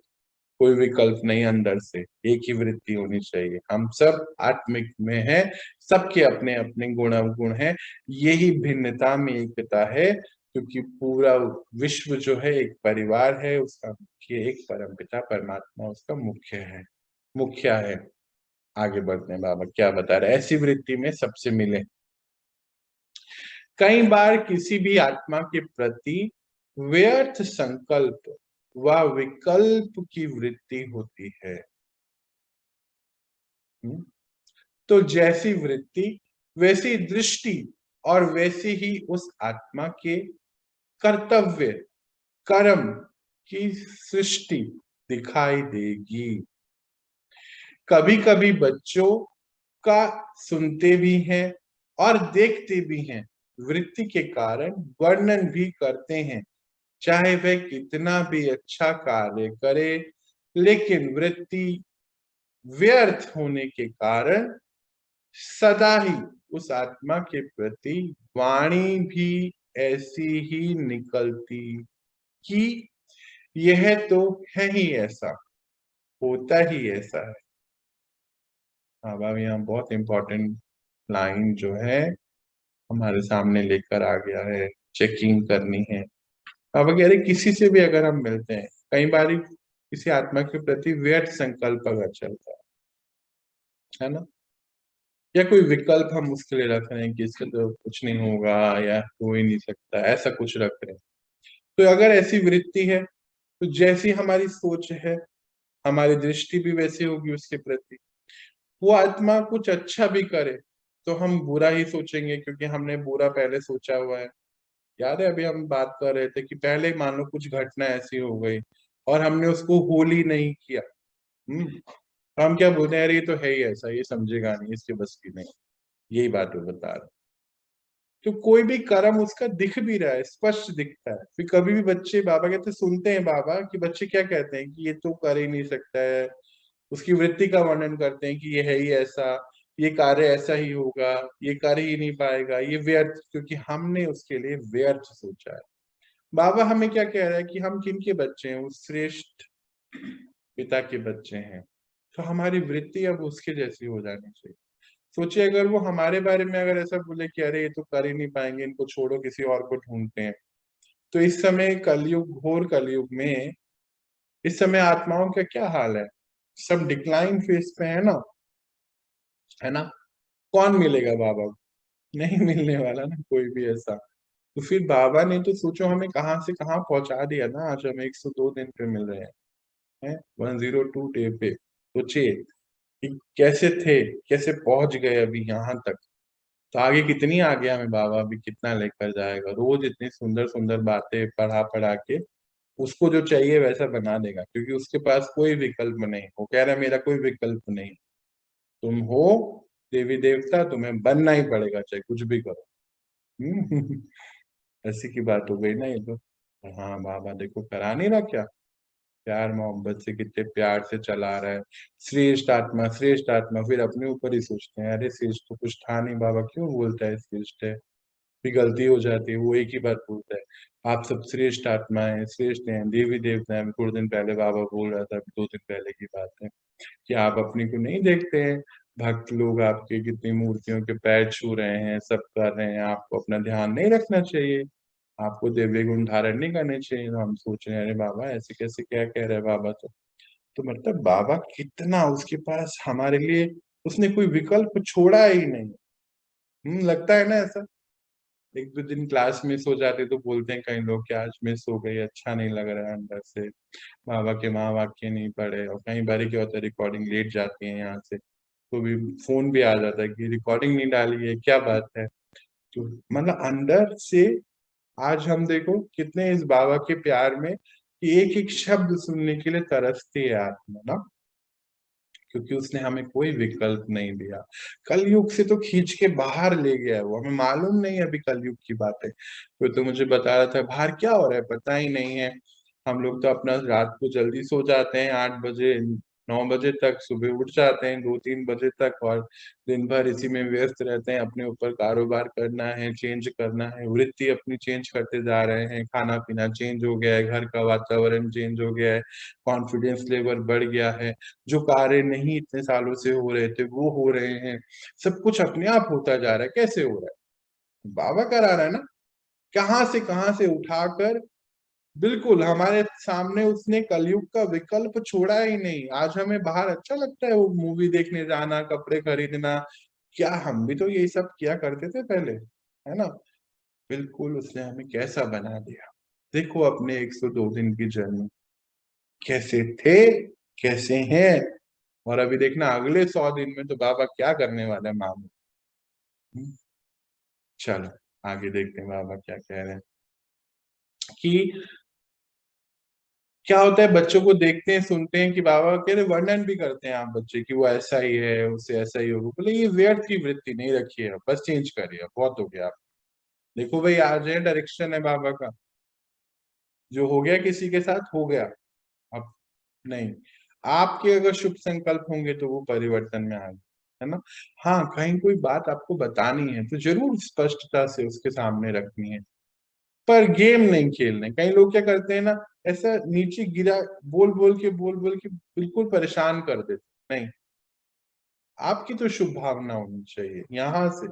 कोई विकल्प नहीं, अंदर से एक ही वृत्ति होनी चाहिए। हम सब आत्मिक में हैं, सबके अपने अपने गुण अवगुण हैं, यही भिन्नता में एकता है, क्योंकि पूरा विश्व जो है एक परिवार है, उसका मुख्य एक परमपिता परमात्मा उसका मुख्य है। आगे बढ़ते हैं, बाबा क्या बता रहे, ऐसी वृत्ति में सबसे मिले। कई बार किसी भी आत्मा के प्रति व्यर्थ संकल्प व विकल्प की वृत्ति होती है। तो जैसी वृत्ति वैसी दृष्टि और वैसी ही उस आत्मा के कर्तव्य कर्म की सृष्टि दिखाई देगी। कभी कभी बच्चों का सुनते भी हैं और देखते भी हैं, वृत्ति के कारण वर्णन भी करते हैं, चाहे वह कितना भी अच्छा कार्य करे, लेकिन वृत्ति व्यर्थ होने के कारण सदा ही उस आत्मा के प्रति वाणी भी ऐसी ही निकलती कि यह तो है ही ऐसा, होता ही ऐसा है। अब यहाँ बहुत इंपॉर्टेंट लाइन जो है हमारे सामने लेकर आ गया है, चेकिंग करनी है। अब कह रहे किसी से भी अगर हम मिलते हैं, कई बार किसी आत्मा के प्रति व्यर्थ संकल्प अगर चलता है ना, या कोई विकल्प हम उसके लिए रख रहे हैं कि इससे तो कुछ नहीं होगा या हो ही नहीं सकता, ऐसा कुछ रख रहे हैं, तो अगर ऐसी वृत्ति है तो जैसी हमारी सोच है हमारी दृष्टि भी वैसी होगी उसके प्रति। वो आत्मा कुछ अच्छा भी करे तो हम बुरा ही सोचेंगे, क्योंकि हमने बुरा पहले सोचा हुआ है। याद है अभी हम बात कर रहे थे कि पहले मान लो कुछ घटना ऐसी हो गई और हमने उसको होली नहीं किया, तो हम क्या बोलते हैं, अरे ये तो है ही ऐसा, ये समझेगा नहीं, इसके बस की नहीं, यही बात वो बता रहे। तो कोई भी कर्म उसका दिख भी रहा है, स्पष्ट दिखता है। फिर कभी भी बच्चे बाबा कहते सुनते हैं बाबा कि बच्चे क्या कहते हैं कि ये तो कर ही नहीं सकता है, उसकी वृत्ति का वर्णन करते हैं कि ये है ही ऐसा, ये कार्य ऐसा ही होगा, ये कर ही नहीं पाएगा, ये व्यर्थ, क्योंकि हमने उसके लिए व्यर्थ सोचा है। बाबा हमें क्या कह रहा है कि हम किन के बच्चे हैं, उस श्रेष्ठ पिता के बच्चे हैं, तो हमारी वृत्ति अब उसके जैसी हो जानी चाहिए। सोचिए अगर वो हमारे बारे में अगर ऐसा बोले कि अरे ये तो कर ही नहीं पाएंगे, इनको छोड़ो किसी और को ढूंढते हैं, तो इस समय कलयुग, घोर कलयुग में इस समय आत्माओं का क्या हाल है, सब डिक्लाइन फेज पे है ना। कौन मिलेगा बाबा को, नहीं मिलने वाला ना कोई भी ऐसा। तो फिर बाबा ने तो सोचो हमें कहाँ से कहाँ पहुंचा दिया ना, आज हम 102 दिन पे मिल रहे हैं 102 डे पे। सोचिए कि कैसे थे, कैसे पहुंच गए अभी यहाँ तक, तो आगे कितनी आगे हमें बाबा अभी कितना लेकर जाएगा। रोज इतनी सुंदर सुंदर बातें पढ़ा पढ़ा के उसको जो चाहिए वैसा बना देगा, क्योंकि उसके पास कोई विकल्प नहीं। वो कह रहा है मेरा कोई विकल्प नहीं, तुम हो देवी देवता, तुम्हें बनना ही पड़ेगा चाहे कुछ भी करो। ऐसी की बात हो गई ना ये तो। हाँ बाबा देखो करा नहीं रहा क्या, प्यार मोहब्बत से कितने प्यार से चला रहा है। श्रेष्ठ आत्मा, श्रेष्ठ आत्मा, फिर अपने ऊपर ही सोचते हैं, अरे श्रेष्ठ तो कुछ था नहीं, बाबा क्यों बोलता है श्रेष्ठ है। फिर गलती हो जाती है, वो एक ही बात बोलता है, आप सब श्रेष्ठ आत्मा है, श्रेष्ठ हैं, देवी देवता है। थोड़े दिन पहले बाबा बोल रहा था, 2 दिन पहले की बात है, कि आप अपनी को नहीं देखते हैं, भक्त लोग आपके कितनी मूर्तियों के पैर छू रहे हैं, सब कर रहे हैं, आपको अपना ध्यान नहीं रखना चाहिए, आपको दिव्य गुण धारण नहीं करने चाहिए। तो हम सोच रहे हैं, अरे बाबा ऐसे कैसे, क्या कह रहे हैं बाबा। तो मतलब बाबा कितना उसके पास हमारे लिए, उसने कोई विकल्प छोड़ा ही नहीं। लगता है ना ऐसा। 1-2 दिन क्लास मिस हो जाते तो बोलते हैं कई लोग कि आज मिस हो गई, अच्छा नहीं लग रहा है अंदर से, बाबा के महावाक्य नहीं पढ़े। और कई बार क्या होता है, रिकॉर्डिंग लेट जाती है यहाँ से, तो भी फोन भी आ जाता है कि रिकॉर्डिंग नहीं डाली है, क्या बात है। तो मतलब अंदर से आज हम देखो कितने इस बाबा के प्यार में, कि एक एक शब्द सुनने के लिए तरसती है आत्मा ना, क्योंकि उसने हमें कोई विकल्प नहीं दिया। कलयुग से तो खींच के बाहर ले गया है वो, हमें मालूम नहीं है अभी कलयुग की बात है। तो मुझे बता रहा था बाहर क्या हो रहा है पता ही नहीं है। हम लोग तो अपना रात को जल्दी सो जाते हैं, 8 बजे 9 बजे तक, सुबह उठ जाते हैं 2-3 बजे तक, और दिन भर इसी में व्यस्त रहते हैं। अपने ऊपर कारोबार करना है, चेंज करना है, वृत्ति अपनी चेंज करते जा रहे हैं, खाना पीना चेंज हो गया है, घर का वातावरण चेंज हो गया है, कॉन्फिडेंस लेवल बढ़ गया है, जो कार्य नहीं इतने सालों से हो रहे थे वो हो रहे हैं, सब कुछ अपने आप होता जा रहा है। कैसे हो रहा है, बाबा करा रहा है ना, कहाँ से उठाकर, बिल्कुल हमारे सामने उसने कलयुग का विकल्प छोड़ा ही नहीं। आज हमें बाहर अच्छा लगता है वो मूवी देखने जाना, कपड़े खरीदना, क्या हम भी तो यही सब किया करते थे पहले, है ना। बिल्कुल उसने हमें कैसा बना दिया। देखो अपने 102 दिन की जर्नी, कैसे थे, कैसे हैं, और अभी देखना अगले 100 दिन में तो बाबा क्या करने वाला है मामू। चलो आगे देखते हैं बाबा क्या कह रहे हैं। कि क्या होता है, बच्चों को देखते हैं सुनते हैं कि बाबा कह रहे, वर्णन भी करते हैं आप बच्चे कि वो ऐसा ही है, उससे ऐसा ही होगा। बोले ये व्यर्थ की वृत्ति नहीं रखिए, बस चेंज करिए, बहुत हो गया आप। देखो भाई आज है डायरेक्शन है बाबा का, जो हो गया किसी के साथ हो गया, अब नहीं। आपके अगर शुभ संकल्प होंगे तो वो परिवर्तन में आएंगे, है ना। हाँ कहीं कोई बात आपको बतानी है तो जरूर स्पष्टता से उसके सामने रखनी है, पर गेम नहीं खेलने। कई लोग क्या करते हैं ना, ऐसा नीचे गिरा बोल बोल के बिल्कुल परेशान कर देते। नहीं, आपकी तो शुभ भावना होनी चाहिए यहाँ से।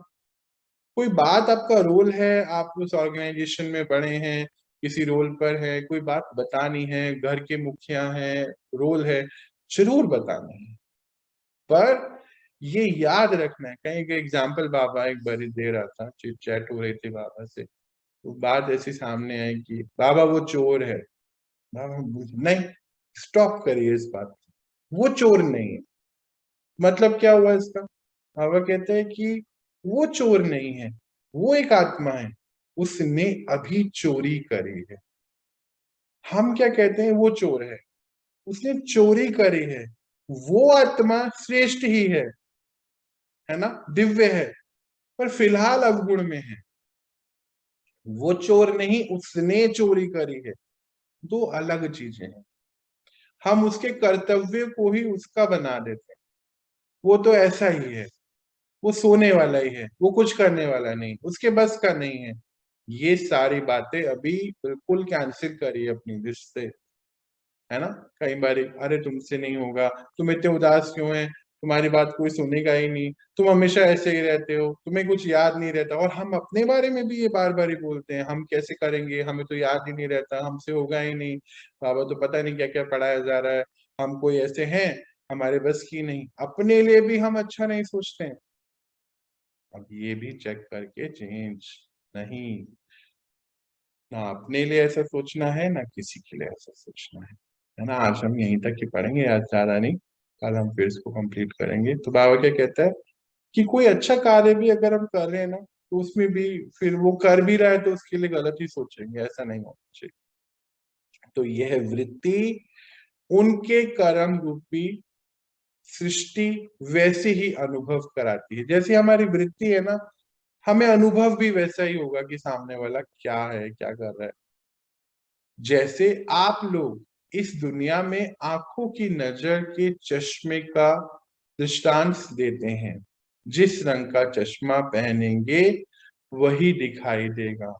कोई बात, आपका रोल है, आप उस ऑर्गेनाइजेशन में बड़े हैं, किसी रोल पर है, कोई बात बतानी है, घर के मुखिया हैं, रोल है, जरूर बताना है। पर ये याद रखना है, कहीं का एग्जाम्पल बाबा एक बार दे रहा था, चिट चैट हो रही थी बाबा से, तो बात ऐसी सामने आई कि बाबा वो चोर है। बाबा नहीं, स्टॉप करिए इस बात को। वो चोर नहीं है, मतलब क्या हुआ इसका। बाबा कहते हैं कि वो चोर नहीं है, वो एक आत्मा है, उसने अभी चोरी करी है। हम क्या कहते हैं, वो चोर है, उसने चोरी करी है। वो आत्मा श्रेष्ठ ही है ना, दिव्य है, पर फिलहाल अवगुण में है। वो चोर नहीं, उसने चोरी करी है, दो अलग चीजें हैं। हम उसके कर्तव्य को ही उसका बना देते हैं। वो तो ऐसा ही है, वो सोने वाला ही है, वो कुछ करने वाला नहीं, उसके बस का नहीं है। ये सारी बातें अभी बिल्कुल कैंसिल करिए अपनी दिश से, है ना। कई बार अरे तुमसे नहीं होगा, तुम इतने उदास क्यों हैं, तुम्हारी बात कोई सुनेगा ही नहीं, तुम हमेशा ऐसे ही रहते हो, तुम्हें कुछ याद नहीं रहता। और हम अपने बारे में भी ये बार बार ही बोलते हैं, हम कैसे करेंगे, हमें तो याद ही नहीं रहता, हमसे होगा ही नहीं, बाबा तो पता नहीं क्या क्या पढ़ाया जा रहा है, हम कोई ऐसे हैं, हमारे बस की नहीं। अपने लिए भी हम अच्छा नहीं सोचते हैं। अब ये भी चेक करके चेंज, नहीं, ना अपने लिए ऐसा सोचना है ना किसी के लिए ऐसा सोचना है ना। आज हम यहीं तक ही पढ़ेंगे, आज ज्यादा नहीं, कल हम फिर इसको कंप्लीट करेंगे। तो बाबा क्या कहता है कि कोई अच्छा कार्य भी अगर हम कर रहे हैं ना, तो उसमें भी फिर वो कर भी रहा है तो उसके लिए गलत ही सोचेंगे, ऐसा नहीं होना चाहिए। तो यह वृत्ति उनके कर्म रूपी सृष्टि वैसे ही अनुभव कराती है, जैसी हमारी वृत्ति है ना, हमें अनुभव भी वैसा ही होगा कि सामने वाला क्या है, क्या कर रहा है। जैसे आप लोग इस दुनिया में आंखों की नजर के चश्मे का दृष्टांत देते हैं। जिस रंग का चश्मा पहनेंगे वही दिखाई देगा।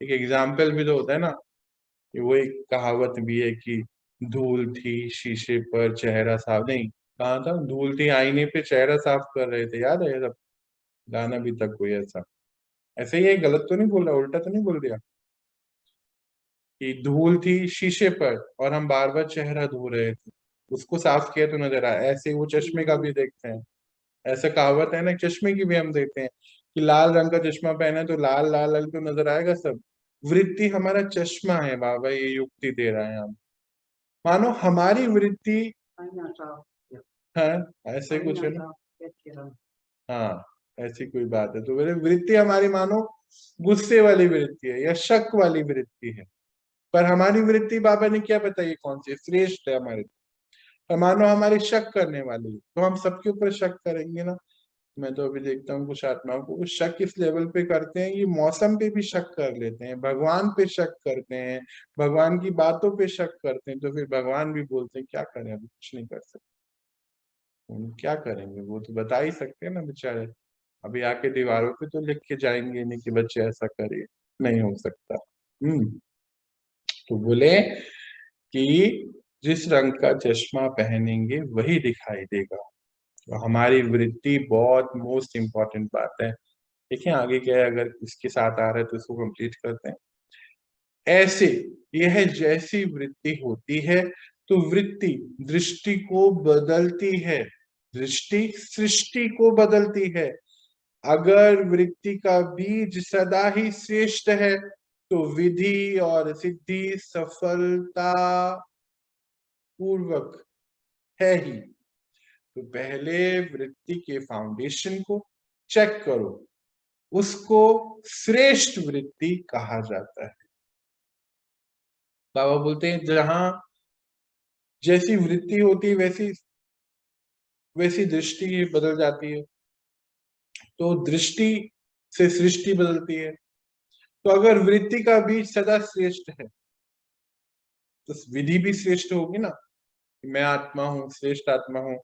एक एग्जाम्पल भी तो होता है ना, कि वो एक कहावत भी है कि धूल थी शीशे पर चेहरा साफ, नहीं कहा था, धूल थी आईने पे चेहरा साफ कर रहे थे, याद है? सब गाना भी तक कोई ऐसा, ऐसे ही है, गलत तो नहीं बोल रहा, उल्टा तो नहीं बोल दिया? कि धूल थी शीशे पर और हम बार बार चेहरा धो रहे थे, उसको साफ किया तो नजर आया। ऐसे वो चश्मे का भी देखते हैं, ऐसा कहावत है ना, चश्मे की भी हम देखते हैं कि लाल रंग का चश्मा पहना है तो लाल लाल रंग तो नजर आएगा सब। वृत्ति हमारा चश्मा है, बाबा ये युक्ति दे रहे हैं हम। मानो हमारी वृत्ति है, ऐसे कुछ है ना, हाँ ऐसी कोई बात है। तो मेरे वृत्ति हमारी मानो गुस्से वाली वृत्ति है या शक वाली वृत्ति है, पर हमारी वृत्ति बाबा ने क्या बताई कौन सी श्रेष्ठ है हमारे, पर मानो हमारी शक करने वाली, तो हम सबके ऊपर शक करेंगे ना। मैं तो अभी देखता हूँ कुछ आत्माओं को वो शक इस लेवल पे करते हैं, ये मौसम पे भी शक कर लेते हैं, भगवान पे शक करते हैं, भगवान की बातों पे शक करते हैं। तो फिर भगवान भी बोलते हैं क्या करें, अभी कुछ नहीं कर सकते, क्या करेंगे, वो तो बता ही सकते हैं ना बेचारे। अभी आके दीवारों पे तो लिख के जाएंगे नहीं कि बच्चे ऐसा करिए, नहीं हो सकता। तो बोले कि जिस रंग का चश्मा पहनेंगे वही दिखाई देगा। तो हमारी वृत्ति बहुत मोस्ट इम्पोर्टेंट बात है। देखिए आगे क्या है, अगर इसके साथ आ रहा है तो इसको कंप्लीट करते हैं। ऐसे यह जैसी वृत्ति होती है तो वृत्ति दृष्टि को बदलती है, दृष्टि सृष्टि को बदलती है। अगर वृत्ति का बीज सदा ही श्रेष्ठ है तो विधि और सिद्धि सफलता पूर्वक है ही। तो पहले वृत्ति के फाउंडेशन को चेक करो, उसको श्रेष्ठ वृत्ति कहा जाता है। बाबा बोलते हैं जहां जैसी वृत्ति होती है वैसी वैसी दृष्टि बदल जाती है, तो दृष्टि से सृष्टि बदलती है। तो अगर वृत्ति का बीज सदा श्रेष्ठ है तो विधि भी श्रेष्ठ होगी ना, मैं आत्मा हूँ, श्रेष्ठ आत्मा हूँ,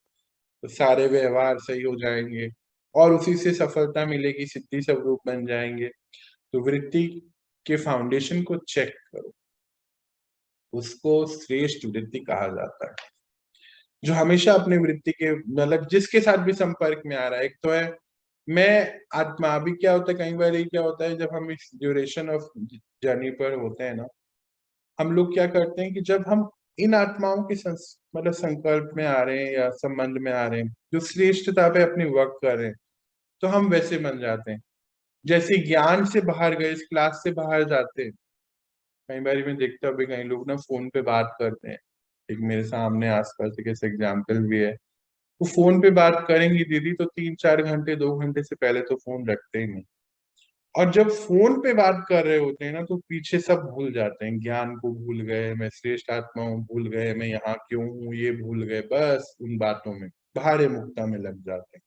तो सारे व्यवहार सही हो जाएंगे और उसी से सफलता मिलेगी, सिद्धि स्वरूप बन जाएंगे। तो वृत्ति के फाउंडेशन को चेक करो, उसको श्रेष्ठ वृत्ति कहा जाता है। जो हमेशा अपने वृत्ति के मतलब जिसके साथ भी संपर्क में आ रहा है। एक तो है मैं आत्मा। अभी क्या होता है, कई बार ये क्या होता है, जब हम इस ड्यूरेशन ऑफ जर्नी पर होते हैं ना, हम लोग क्या करते हैं कि जब हम इन आत्माओं के मतलब संकल्प में आ रहे हैं या संबंध में आ रहे हैं, जो श्रेष्ठता पे अपनी वर्क कर रहे हैं, तो हम वैसे बन जाते हैं जैसे ज्ञान से बाहर गए, इस क्लास से बाहर जाते हैं। कई बार मैं देखता हूँ कई लोग ना फोन पे बात करते हैं, एक मेरे सामने आसपास एक ऐसे एग्जाम्पल भी है, वो फोन पे बात करेंगी दीदी तो 3-4 घंटे 2 घंटे से पहले तो फोन रखते ही नहीं। और जब फोन पे बात कर रहे होते हैं ना तो पीछे सब भूल जाते हैं, ज्ञान को भूल गए, मैं श्रेष्ठ आत्मा हूँ भूल गए, मैं यहाँ क्यों हूँ ये भूल गए, बस उन बातों में भारे मुक्ता में लग जाते हैं।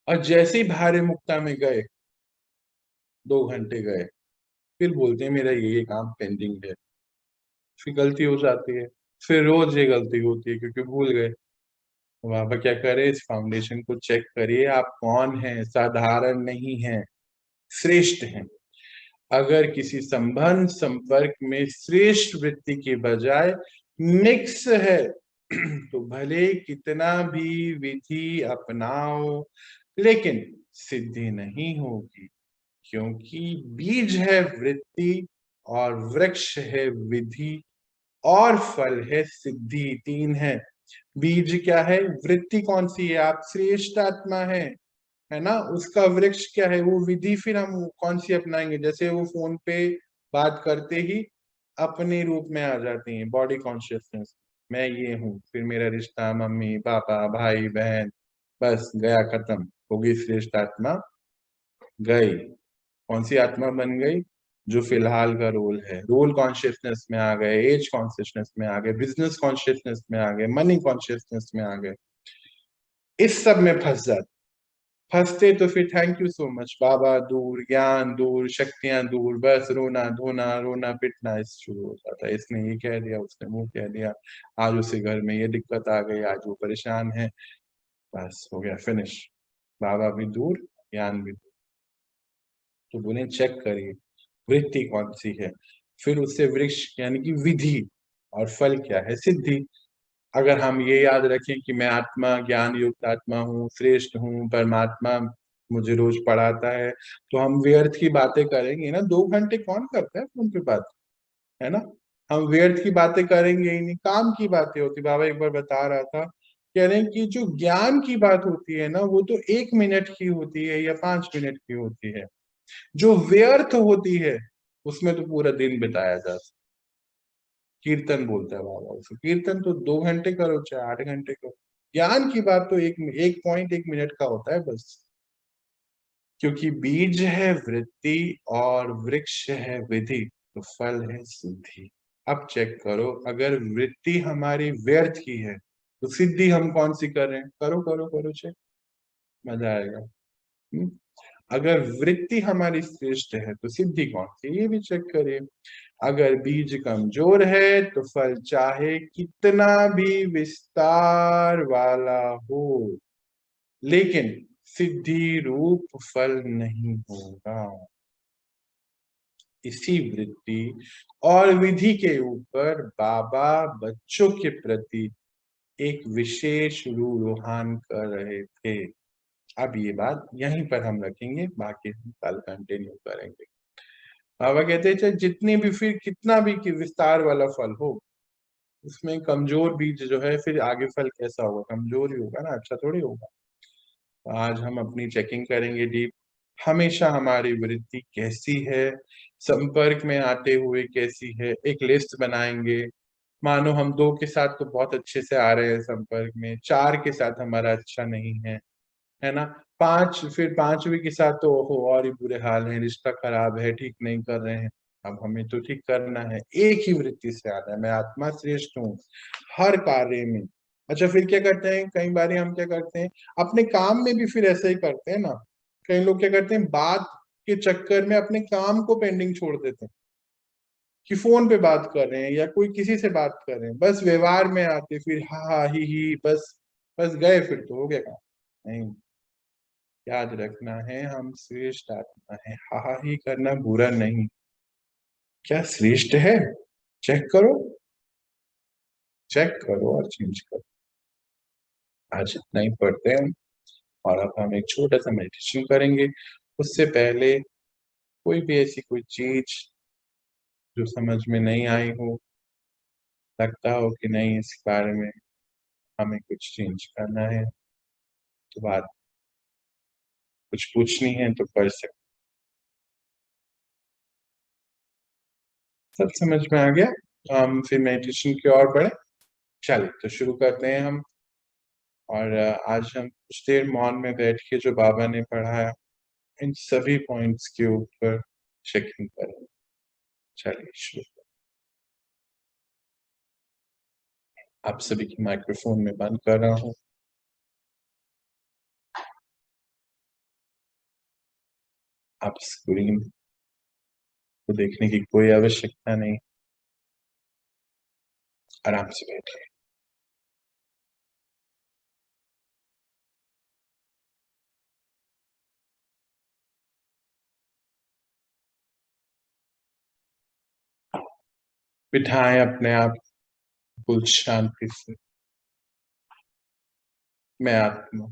और जैसे ही भारे मुक्ता में गए, 2 घंटे गए, फिर बोलते हैं मेरा ये काम पेंडिंग है, फिर गलती हो जाती है, फिर रोज ये गलती होती है क्योंकि भूल गए। तो बाबा क्या करे, इस फाउंडेशन को चेक करिए, आप कौन हैं, साधारण नहीं है, श्रेष्ठ हैं। अगर किसी संबंध संपर्क में श्रेष्ठ वृत्ति के बजाय मिक्स है तो भले कितना भी विधि अपनाओ लेकिन सिद्धि नहीं होगी, क्योंकि बीज है वृत्ति और वृक्ष है विधि और फल है सिद्धि। 3 है। बीज क्या है, वृत्ति कौन सी है, आप श्रेष्ठ आत्मा है ना, उसका वृक्ष क्या है, वो विधि फिर हम कौन सी अपनाएंगे। जैसे वो फोन पे बात करते ही अपने रूप में आ जाती हैं, बॉडी कॉन्शियसनेस, मैं ये हूँ, फिर मेरा रिश्ता मम्मी पापा भाई बहन, बस गया, खत्म हो गई श्रेष्ठ आत्मा, गई। कौन सी आत्मा बन गई, जो फिलहाल का रोल है, रोल कॉन्शियसनेस में आ गए, एज कॉन्शियसनेस में आ गए, बिजनेस कॉन्शियसनेस में आ गए, मनी कॉन्शियसनेस में आ गए, इस सब में फंस जाते। फंसते तो फिर थैंक यू सो मच, बाबा दूर, ज्ञान दूर, शक्तियां दूर, बस रोना धोना रोना पिटना इस शुरू हो जाता है। इसने ये कह दिया, उसने वो कह दिया, आज उसे घर में ये दिक्कत आ गई, आज वो परेशान है, बस हो गया फिनिश। बाबा भी दूर, ज्ञान भी दूर। तो बोले चेक करिए वृत्ति कौन सी है, फिर उससे वृक्ष यानी कि विधि, और फल क्या है, सिद्धि। अगर हम ये याद रखें कि मैं आत्मा, ज्ञान युक्त आत्मा हूँ, श्रेष्ठ हूँ, परमात्मा मुझे रोज पढ़ाता है, तो हम व्यर्थ की बातें करेंगे ना। 2 घंटे कौन करता है फोन पे बात, है ना। हम व्यर्थ की बातें करेंगे ही नहीं, काम की बातें होती। बाबा एक बार बता रहा था, कह रहे हैं कि जो ज्ञान की बात होती है ना, वो तो 1 मिनट की होती है या 5 मिनट की होती है। जो व्यर्थ होती है उसमें तो पूरा दिन बिताया जा सकता। कीर्तन बोलता है बाबा उसे, कीर्तन तो 2 घंटे करो चाहे 8 घंटे करो, ज्ञान की बात तो एक पॉइंट 1 मिनट का होता है बस। क्योंकि बीज है वृत्ति और वृक्ष है विधि, तो फल है सिद्धि। अब चेक करो, अगर वृत्ति हमारी व्यर्थ की है तो सिद्धि हम कौन सी कर रहे हैं, करो करो करो चेक, मजा आएगा। अगर वृत्ति हमारी श्रेष्ठ है तो सिद्धि कौन सी, ये भी चेक करिए। अगर बीज कमजोर है तो फल चाहे कितना भी विस्तार वाला हो, लेकिन सिद्धि रूप फल नहीं होगा। इसी वृत्ति और विधि के ऊपर बाबा बच्चों के प्रति एक विशेष रूहान कर रहे थे। अब ये बात यहीं पर हम रखेंगे, बाकी हम कल कंटिन्यू करेंगे। बाबा कहते हैं चाहे जितनी भी, फिर कितना भी कि विस्तार वाला फल हो, उसमें कमजोर बीज जो है फिर आगे फल कैसा होगा, कमजोर ही होगा ना, अच्छा थोड़ी होगा। तो आज हम अपनी चेकिंग करेंगे डीप, हमेशा हमारी वृत्ति कैसी है, संपर्क में आते हुए कैसी है, एक लिस्ट बनाएंगे। मानो हम 2 के साथ तो बहुत अच्छे से आ रहे हैं संपर्क में, 4 के साथ हमारा अच्छा नहीं है ना। 5, फिर 5वीं के साथ तो ओहो और ही बुरे हाल है, रिश्ता खराब है, ठीक नहीं कर रहे हैं। अब हमें तो ठीक करना है, एक ही वृत्ति से आना है, मैं आत्मा श्रेष्ठ हूँ हर कार्य में। अच्छा फिर क्या करते हैं, कई बार हम क्या करते हैं, अपने काम में भी फिर ऐसे ही करते हैं ना। कई लोग क्या करते हैं, बात के चक्कर में अपने काम को पेंडिंग छोड़ देते हैं, कि फोन पे बात कर रहे हैं या कोई किसी से बात कर रहे हैं, बस व्यवहार में आते फिर हा हा ही बस, बस गए, फिर तो हो गया काम। नहीं, याद रखना है हम श्रेष्ठ आत्मा है, हा ही करना बुरा नहीं। क्या श्रेष्ठ है, चेक करो, चेक करो और चेंज करो। आज इतना ही पढ़ते हैं, और अब हम एक छोटा सा मेडिटेशन करेंगे। उससे पहले कोई भी ऐसी कोई चीज जो समझ में नहीं आई हो, लगता हो कि नहीं इस बारे में हमें कुछ चेंज करना है, तो बात कुछ पूछनी है तो कर सकते। सब समझ में आ गया, हम फिर मेडिटेशन की ओर बढ़े। चलिए तो शुरू करते हैं हम। और आज हम कुछ देर मौन में बैठ के जो बाबा ने पढ़ाया, इन सभी पॉइंट्स के ऊपर चेकिंग करें। चलिए शुरू। आप सभी की माइक्रोफोन में बंद कर रहा हूँ। आप स्क्रीन को देखने की कोई आवश्यकता नहीं, आराम से बैठिए। बिठाएं अपने आप बिल्कुल शांति से। मैं आत्मा,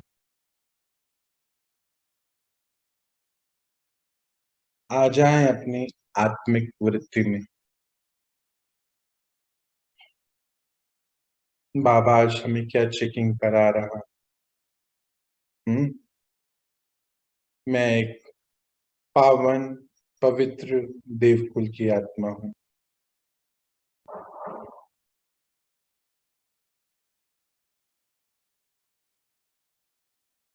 आ जाएं अपनी आत्मिक वृत्ति में। बाबा आज हमें क्या चेकिंग करा रहा। हम्म, मैं एक पावन पवित्र देवकुल की आत्मा हूँ।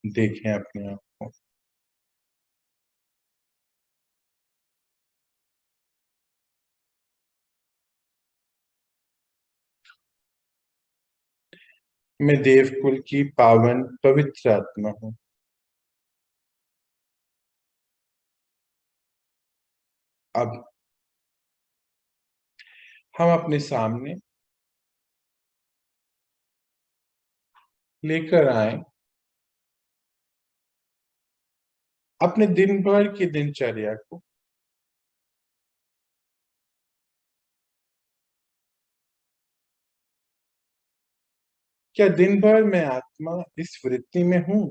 देखें अपने आप को। मैं देवकुल की पावन पवित्र आत्मा हूँ। अब हम अपने सामने लेकर आए अपने दिन भर की दिनचर्या को। क्या दिन भर मैं आत्मा इस वृत्ति में हूं?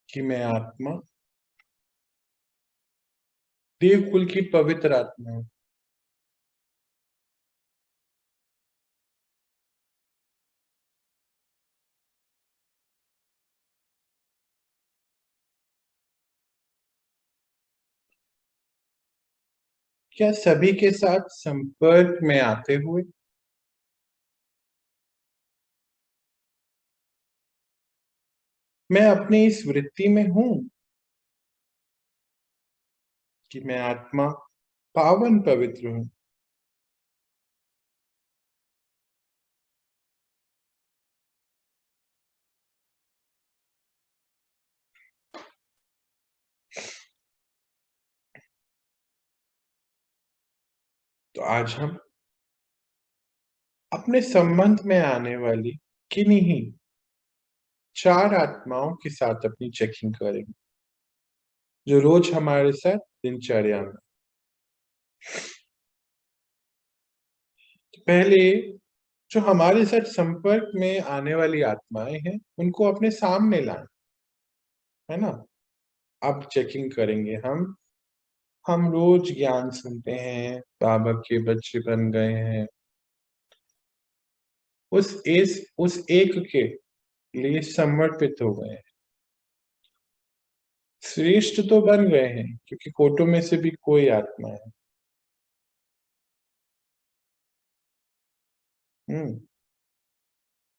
कि मैं आत्मा देवकुल की पवित्र आत्मा हूं? क्या सभी के साथ संपर्क में आते हुए मैं अपनी इस वृत्ति में हूं कि मैं आत्मा पावन पवित्र हूं? तो आज हम अपने संबंध में आने वाली किन्हीं 4 आत्माओं के साथ अपनी चेकिंग करेंगे, जो रोज हमारे साथ दिनचर्या में। पहले जो हमारे साथ संपर्क में आने वाली आत्माएं हैं, उनको अपने सामने लाएं, है ना? अब चेकिंग करेंगे हम रोज ज्ञान सुनते हैं, बाबा के बच्चे बन गए हैं। उस एक के लिए समर्पित हो गए हैं, श्रेष्ठ तो बन गए हैं, क्योंकि कोटों में से भी कोई आत्मा है।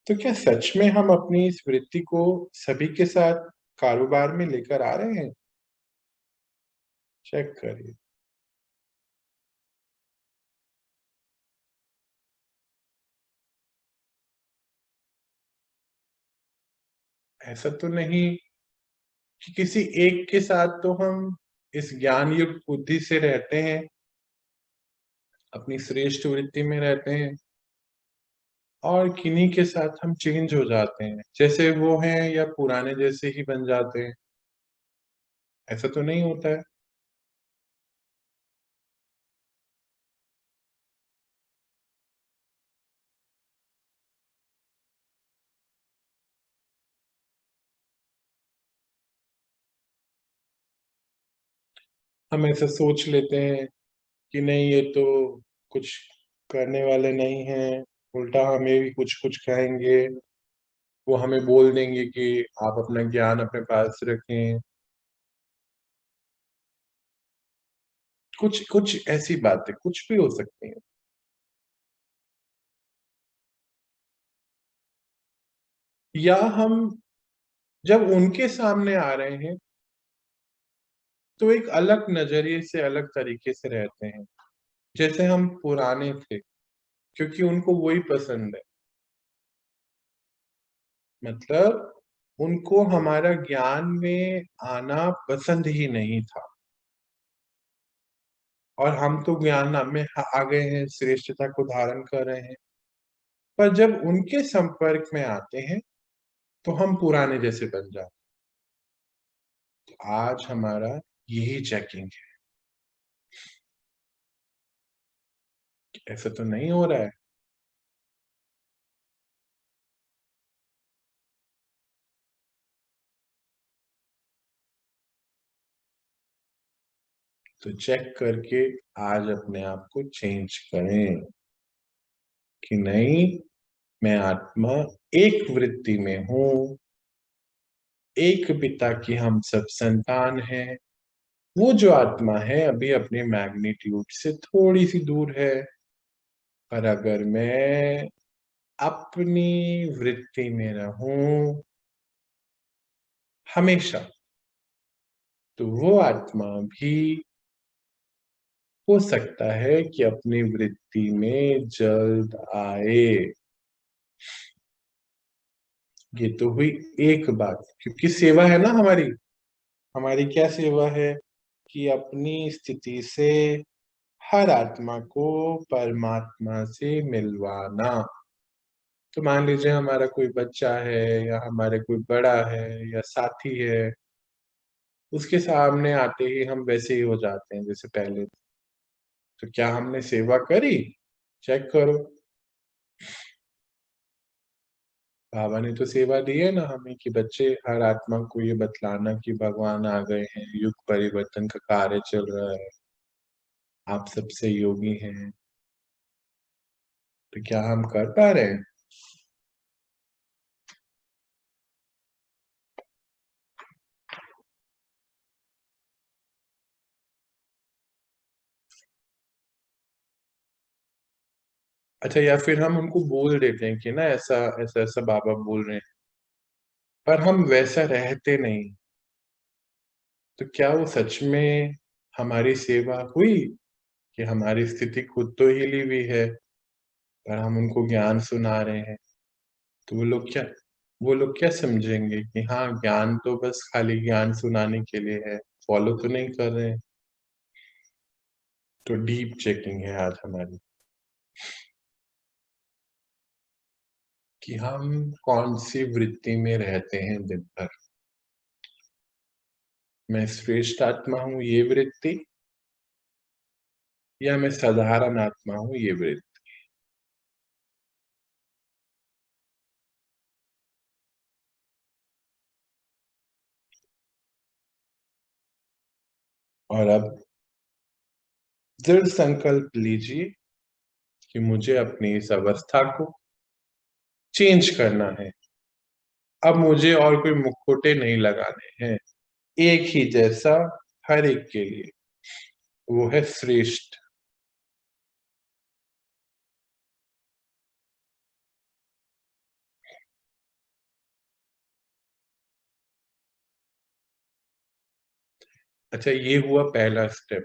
तो क्या सच में हम अपनी इस वृत्ति को सभी के साथ कारोबार में लेकर आ रहे हैं? चेक करिए। ऐसा तो नहीं कि किसी एक के साथ तो हम इस ज्ञान युक्त बुद्धि से रहते हैं, अपनी श्रेष्ठ वृत्ति में रहते हैं, और किन्हीं के साथ हम चेंज हो जाते हैं, जैसे वो हैं या पुराने जैसे ही बन जाते हैं। ऐसा तो नहीं होता है। हम ऐसा सोच लेते हैं कि नहीं, ये तो कुछ करने वाले नहीं हैं, उल्टा हमें भी कुछ-कुछ कहेंगे। वो हमें बोल देंगे कि आप अपना ज्ञान अपने पास रखें। कुछ ऐसी बातें कुछ भी हो सकती हैं। या हम जब उनके सामने आ रहे हैं, तो एक अलग नज़रिए से, अलग तरीके से रहते हैं, जैसे हम पुराने थे, क्योंकि उनको वही पसंद है। मतलब उनको हमारा ज्ञान में आना पसंद ही नहीं था, और हम तो ज्ञान में आ गए हैं, श्रेष्ठता को धारण कर रहे हैं। पर जब उनके संपर्क में आते हैं, तो हम पुराने जैसे बन जाते हैं। तो आज हमारा यही चेकिंग है। ऐसा तो नहीं हो रहा है। तो चेक करके आज अपने आप को चेंज करें कि नहीं, मैं आत्मा एक वृत्ति में हूं, एक पिता की हम सब संतान हैं। वो जो आत्मा है अभी अपने मैग्नीट्यूड से थोड़ी सी दूर है, पर अगर मैं अपनी वृत्ति में रहूं हमेशा, तो वो आत्मा भी हो सकता है कि अपनी वृत्ति में जल्द आए। ये तो हुई एक बात, क्योंकि सेवा है ना हमारी। हमारी क्या सेवा है कि अपनी स्थिति से हर आत्मा को परमात्मा से मिलवाना। तो मान लीजिए हमारा कोई बच्चा है या हमारे कोई बड़ा है या साथी है, उसके सामने आते ही हम वैसे ही हो जाते हैं जैसे पहले। तो क्या हमने सेवा करी? चेक करो। बाबा ने तो सेवा दी है ना हमें कि बच्चे, हर आत्मा को ये बतलाना कि भगवान आ गए हैं, युग परिवर्तन का कार्य चल रहा है, आप सबसे योगी हैं। तो क्या हम कर पा रहे हैं? अच्छा, या फिर हम उनको बोल देते हैं कि ना ऐसा ऐसा ऐसा बाबा बोल रहे हैं, पर हम वैसा रहते नहीं। तो क्या वो सच में हमारी सेवा हुई? कि हमारी स्थिति खुद तो हिली हुई है, पर हम उनको ज्ञान सुना रहे हैं। तो वो लोग क्या समझेंगे कि हाँ, ज्ञान तो बस खाली ज्ञान सुनाने के लिए है, फॉलो तो नहीं कर रहे हैं। तो डीप चेकिंग है आज हमारी कि हम कौन सी वृत्ति में रहते हैं दिन भर। मैं श्रेष्ठ आत्मा हूँ ये वृत्ति, या मैं साधारण आत्मा हूँ ये वृत्ति। और अब दृढ़ संकल्प लीजिए कि मुझे अपनी इस अवस्था को चेंज करना है। अब मुझे और कोई मुखौटे नहीं लगाने हैं, एक ही जैसा हर एक के लिए, वो है श्रेष्ठ। अच्छा, ये हुआ पहला स्टेप,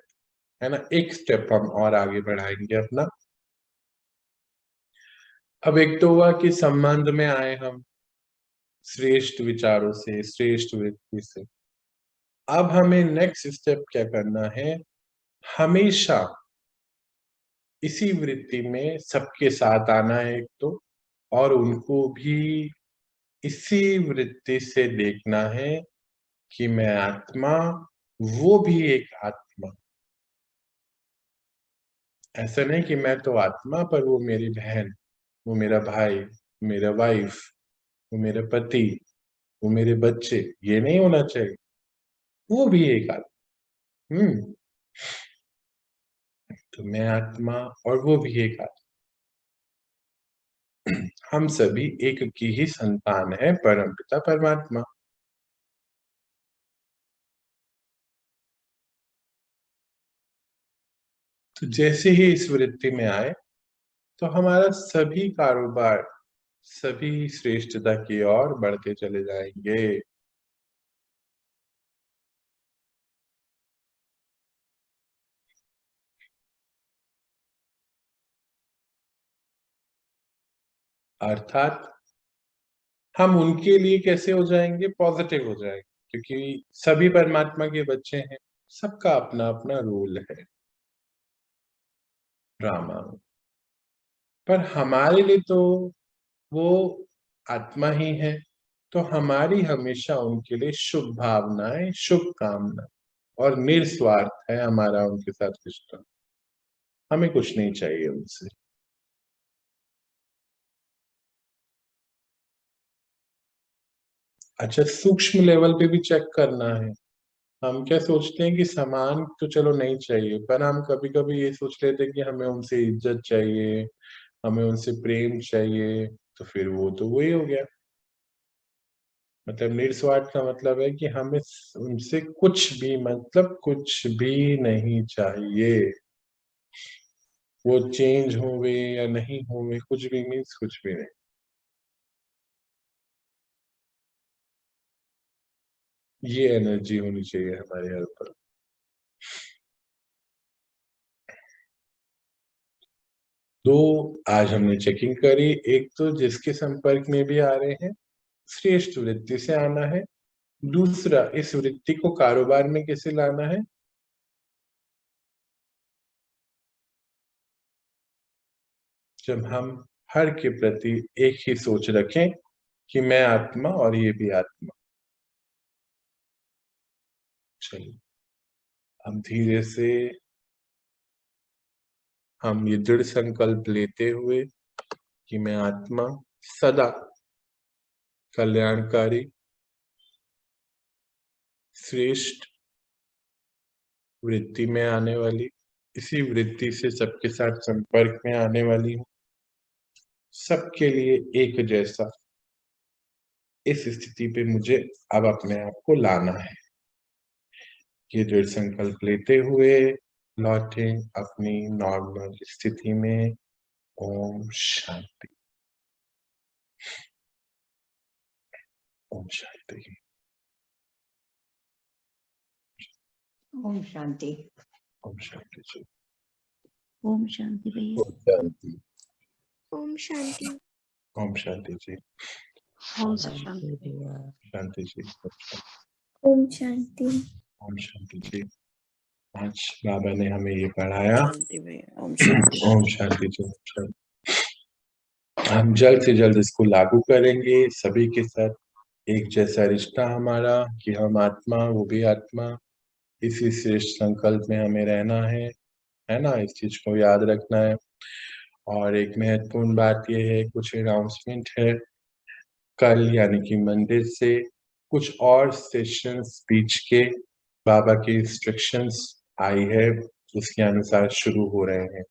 है ना। एक स्टेप हम और आगे बढ़ाएंगे अपना। अब एक तो हुआ कि संबंध में आए हम श्रेष्ठ विचारों से, श्रेष्ठ वृत्ति से। अब हमें नेक्स्ट स्टेप क्या करना है? हमेशा इसी वृत्ति में सबके साथ आना है एक तो, और उनको भी इसी वृत्ति से देखना है कि मैं आत्मा, वो भी एक आत्मा। ऐसा नहीं कि मैं तो आत्मा पर वो मेरी बहन, वो मेरा भाई, मेरा वाइफ, वो मेरे पति, वो मेरे बच्चे, ये नहीं होना चाहिए। वो भी एक आत्मा। तो मैं आत्मा और वो भी एक आत्मा। हम सभी एक की ही संतान है, परमपिता परमात्मा। तो जैसे ही इस वृत्ति में आए, तो हमारा सभी कारोबार, सभी श्रेष्ठता की ओर बढ़ते चले जाएंगे। अर्थात हम उनके लिए कैसे हो जाएंगे? पॉजिटिव हो जाएंगे, क्योंकि सभी परमात्मा के बच्चे हैं, सबका अपना अपना रोल है ड्रामा में। पर हमारे लिए तो वो आत्मा ही है। तो हमारी हमेशा उनके लिए शुभ भावनाएं, शुभ कामना, और निस्वार्थ है हमारा उनके साथ रिश्ता। हमें कुछ नहीं चाहिए उनसे। अच्छा, सूक्ष्म लेवल पे भी चेक करना है। हम क्या सोचते हैं कि सामान तो चलो नहीं चाहिए, पर हम कभी कभी ये सोच लेते हैं कि हमें उनसे इज्जत चाहिए, हमें उनसे प्रेम चाहिए। तो फिर वो तो वही हो गया। मतलब निस्वार्थ का मतलब है कि हमें उनसे कुछ भी, मतलब कुछ भी नहीं चाहिए। वो चेंज होवे या नहीं होवे, कुछ भी मीन्स कुछ भी नहीं। ये एनर्जी होनी चाहिए हमारे हर पर। दो आज हमने चेकिंग करी। एक तो जिसके संपर्क में भी आ रहे हैं श्रेष्ठ वृत्ति से आना है, दूसरा इस वृत्ति को कारोबार में कैसे लाना है। जब हम हर के प्रति एक ही सोच रखें कि मैं आत्मा और ये भी आत्मा। चलिए हम धीरे से हम ये दृढ़ संकल्प लेते हुए कि मैं आत्मा सदा कल्याणकारी श्रेष्ठ वृत्ति में आने वाली, इसी वृत्ति से सबके साथ संपर्क में आने वाली हूँ, सबके लिए एक जैसा। इस स्थिति पे मुझे अब अपने आप को लाना है। ये दृढ़ संकल्प लेते हुए लौटे अपनी नॉर्मल स्थिति में। ओम शांति। ओम शांति। ओम शांति। ओम शांति जी। ओम शांति भैया। ओम शांति। ओम शांति। ओम शांति जी। ओम शांति। शांति जी। ओम शांति। ओम शांति जी। आज बाबा ने हमें ये पढ़ाया। शांति भैया। ओम शांति। ओम शांति जी। हम जल्द से जल्द इसको लागू करेंगे सभी के साथ। एक जैसा रिश्ता हमारा कि हम आत्मा वो भी आत्मा, इसी श्रेष्ठ संकल्प में हमें रहना है ना। इस चीज को याद रखना है। और एक महत्वपूर्ण बात यह है, कुछ अनाउंसमेंट है। कल यानी कि मंदिर से कुछ और सेशंस बीच के बाबा की इंस्ट्रक्शंस आई है, उसके अनुसार शुरू हो रहे हैं।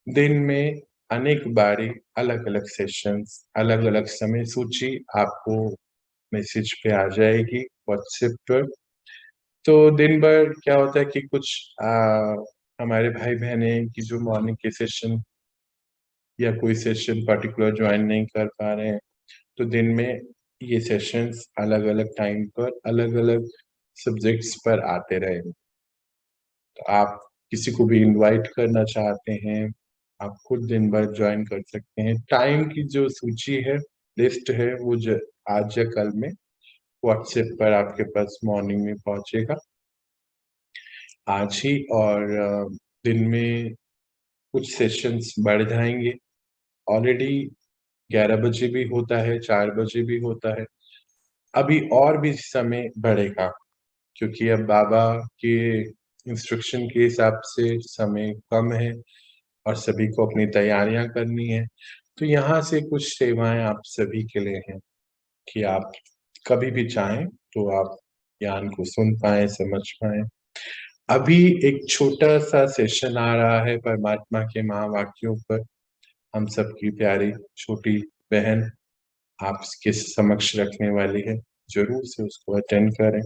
दिन में अनेक बारी अलग अलग सेशंस, अलग अलग समय सूची आपको मैसेज पे आ जाएगी व्हाट्सएप पर। तो दिन भर क्या होता है कि कुछ हमारे भाई बहने की जो मॉर्निंग के सेशन या कोई सेशन पर्टिकुलर ज्वाइन नहीं कर पा रहे हैं, तो दिन में ये सेशंस अलग अलग टाइम पर अलग अलग सब्जेक्ट्स पर आते रहेंगे। तो आप किसी को भी इनवाइट करना चाहते हैं, आप खुद दिन भर ज्वाइन कर सकते हैं। टाइम की जो सूची है, लिस्ट है, वो आज या कल में व्हाट्सएप पर आपके पास मॉर्निंग में पहुंचेगा आज ही। और दिन में कुछ सेशंस बढ़ जाएंगे। ऑलरेडी 11 बजे भी होता है, 4 बजे भी होता है। अभी और भी समय बढ़ेगा क्योंकि अब बाबा के इंस्ट्रक्शन के हिसाब से समय कम है और सभी को अपनी तैयारियां करनी है। तो यहाँ से कुछ सेवाएं आप सभी के लिए हैं कि आप कभी भी चाहें तो आप ज्ञान को सुन पाए, समझ पाए। अभी एक छोटा सा सेशन आ रहा है परमात्मा के महावाक्यों पर। हम सबकी प्यारी छोटी बहन आपके समक्ष रखने वाली है, जरूर से उसको अटेंड करें।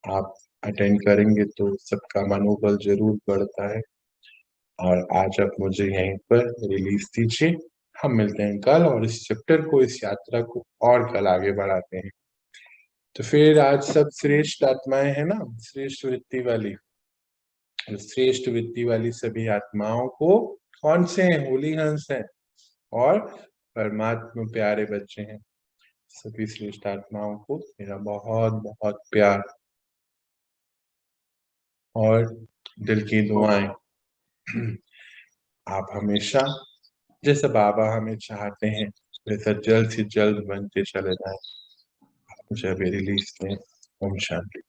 आप अटेंड करेंगे तो सबका मनोबल जरूर बढ़ता है। और आज आप मुझे यहीं पर रिलीज दीजिए। हम मिलते हैं कल और इस चैप्टर को, इस यात्रा को और कल आगे बढ़ाते हैं। तो फिर आज सब श्रेष्ठ आत्माएं हैं ना, श्रेष्ठ वृत्ति वाली। श्रेष्ठ वृत्ति वाली सभी आत्माओं को कौन से हैं? होली हंस हैं और परमात्मा प्यारे बच्चे हैं। सभी श्रेष्ठ आत्माओं को मेरा बहुत बहुत प्यार और दिल की दुआएं। आप हमेशा जैसा बाबा हमें चाहते हैं वैसा जल्द से जल्द बनते चले जाए। मुझे अभी रिलीज दें। ओम शांति।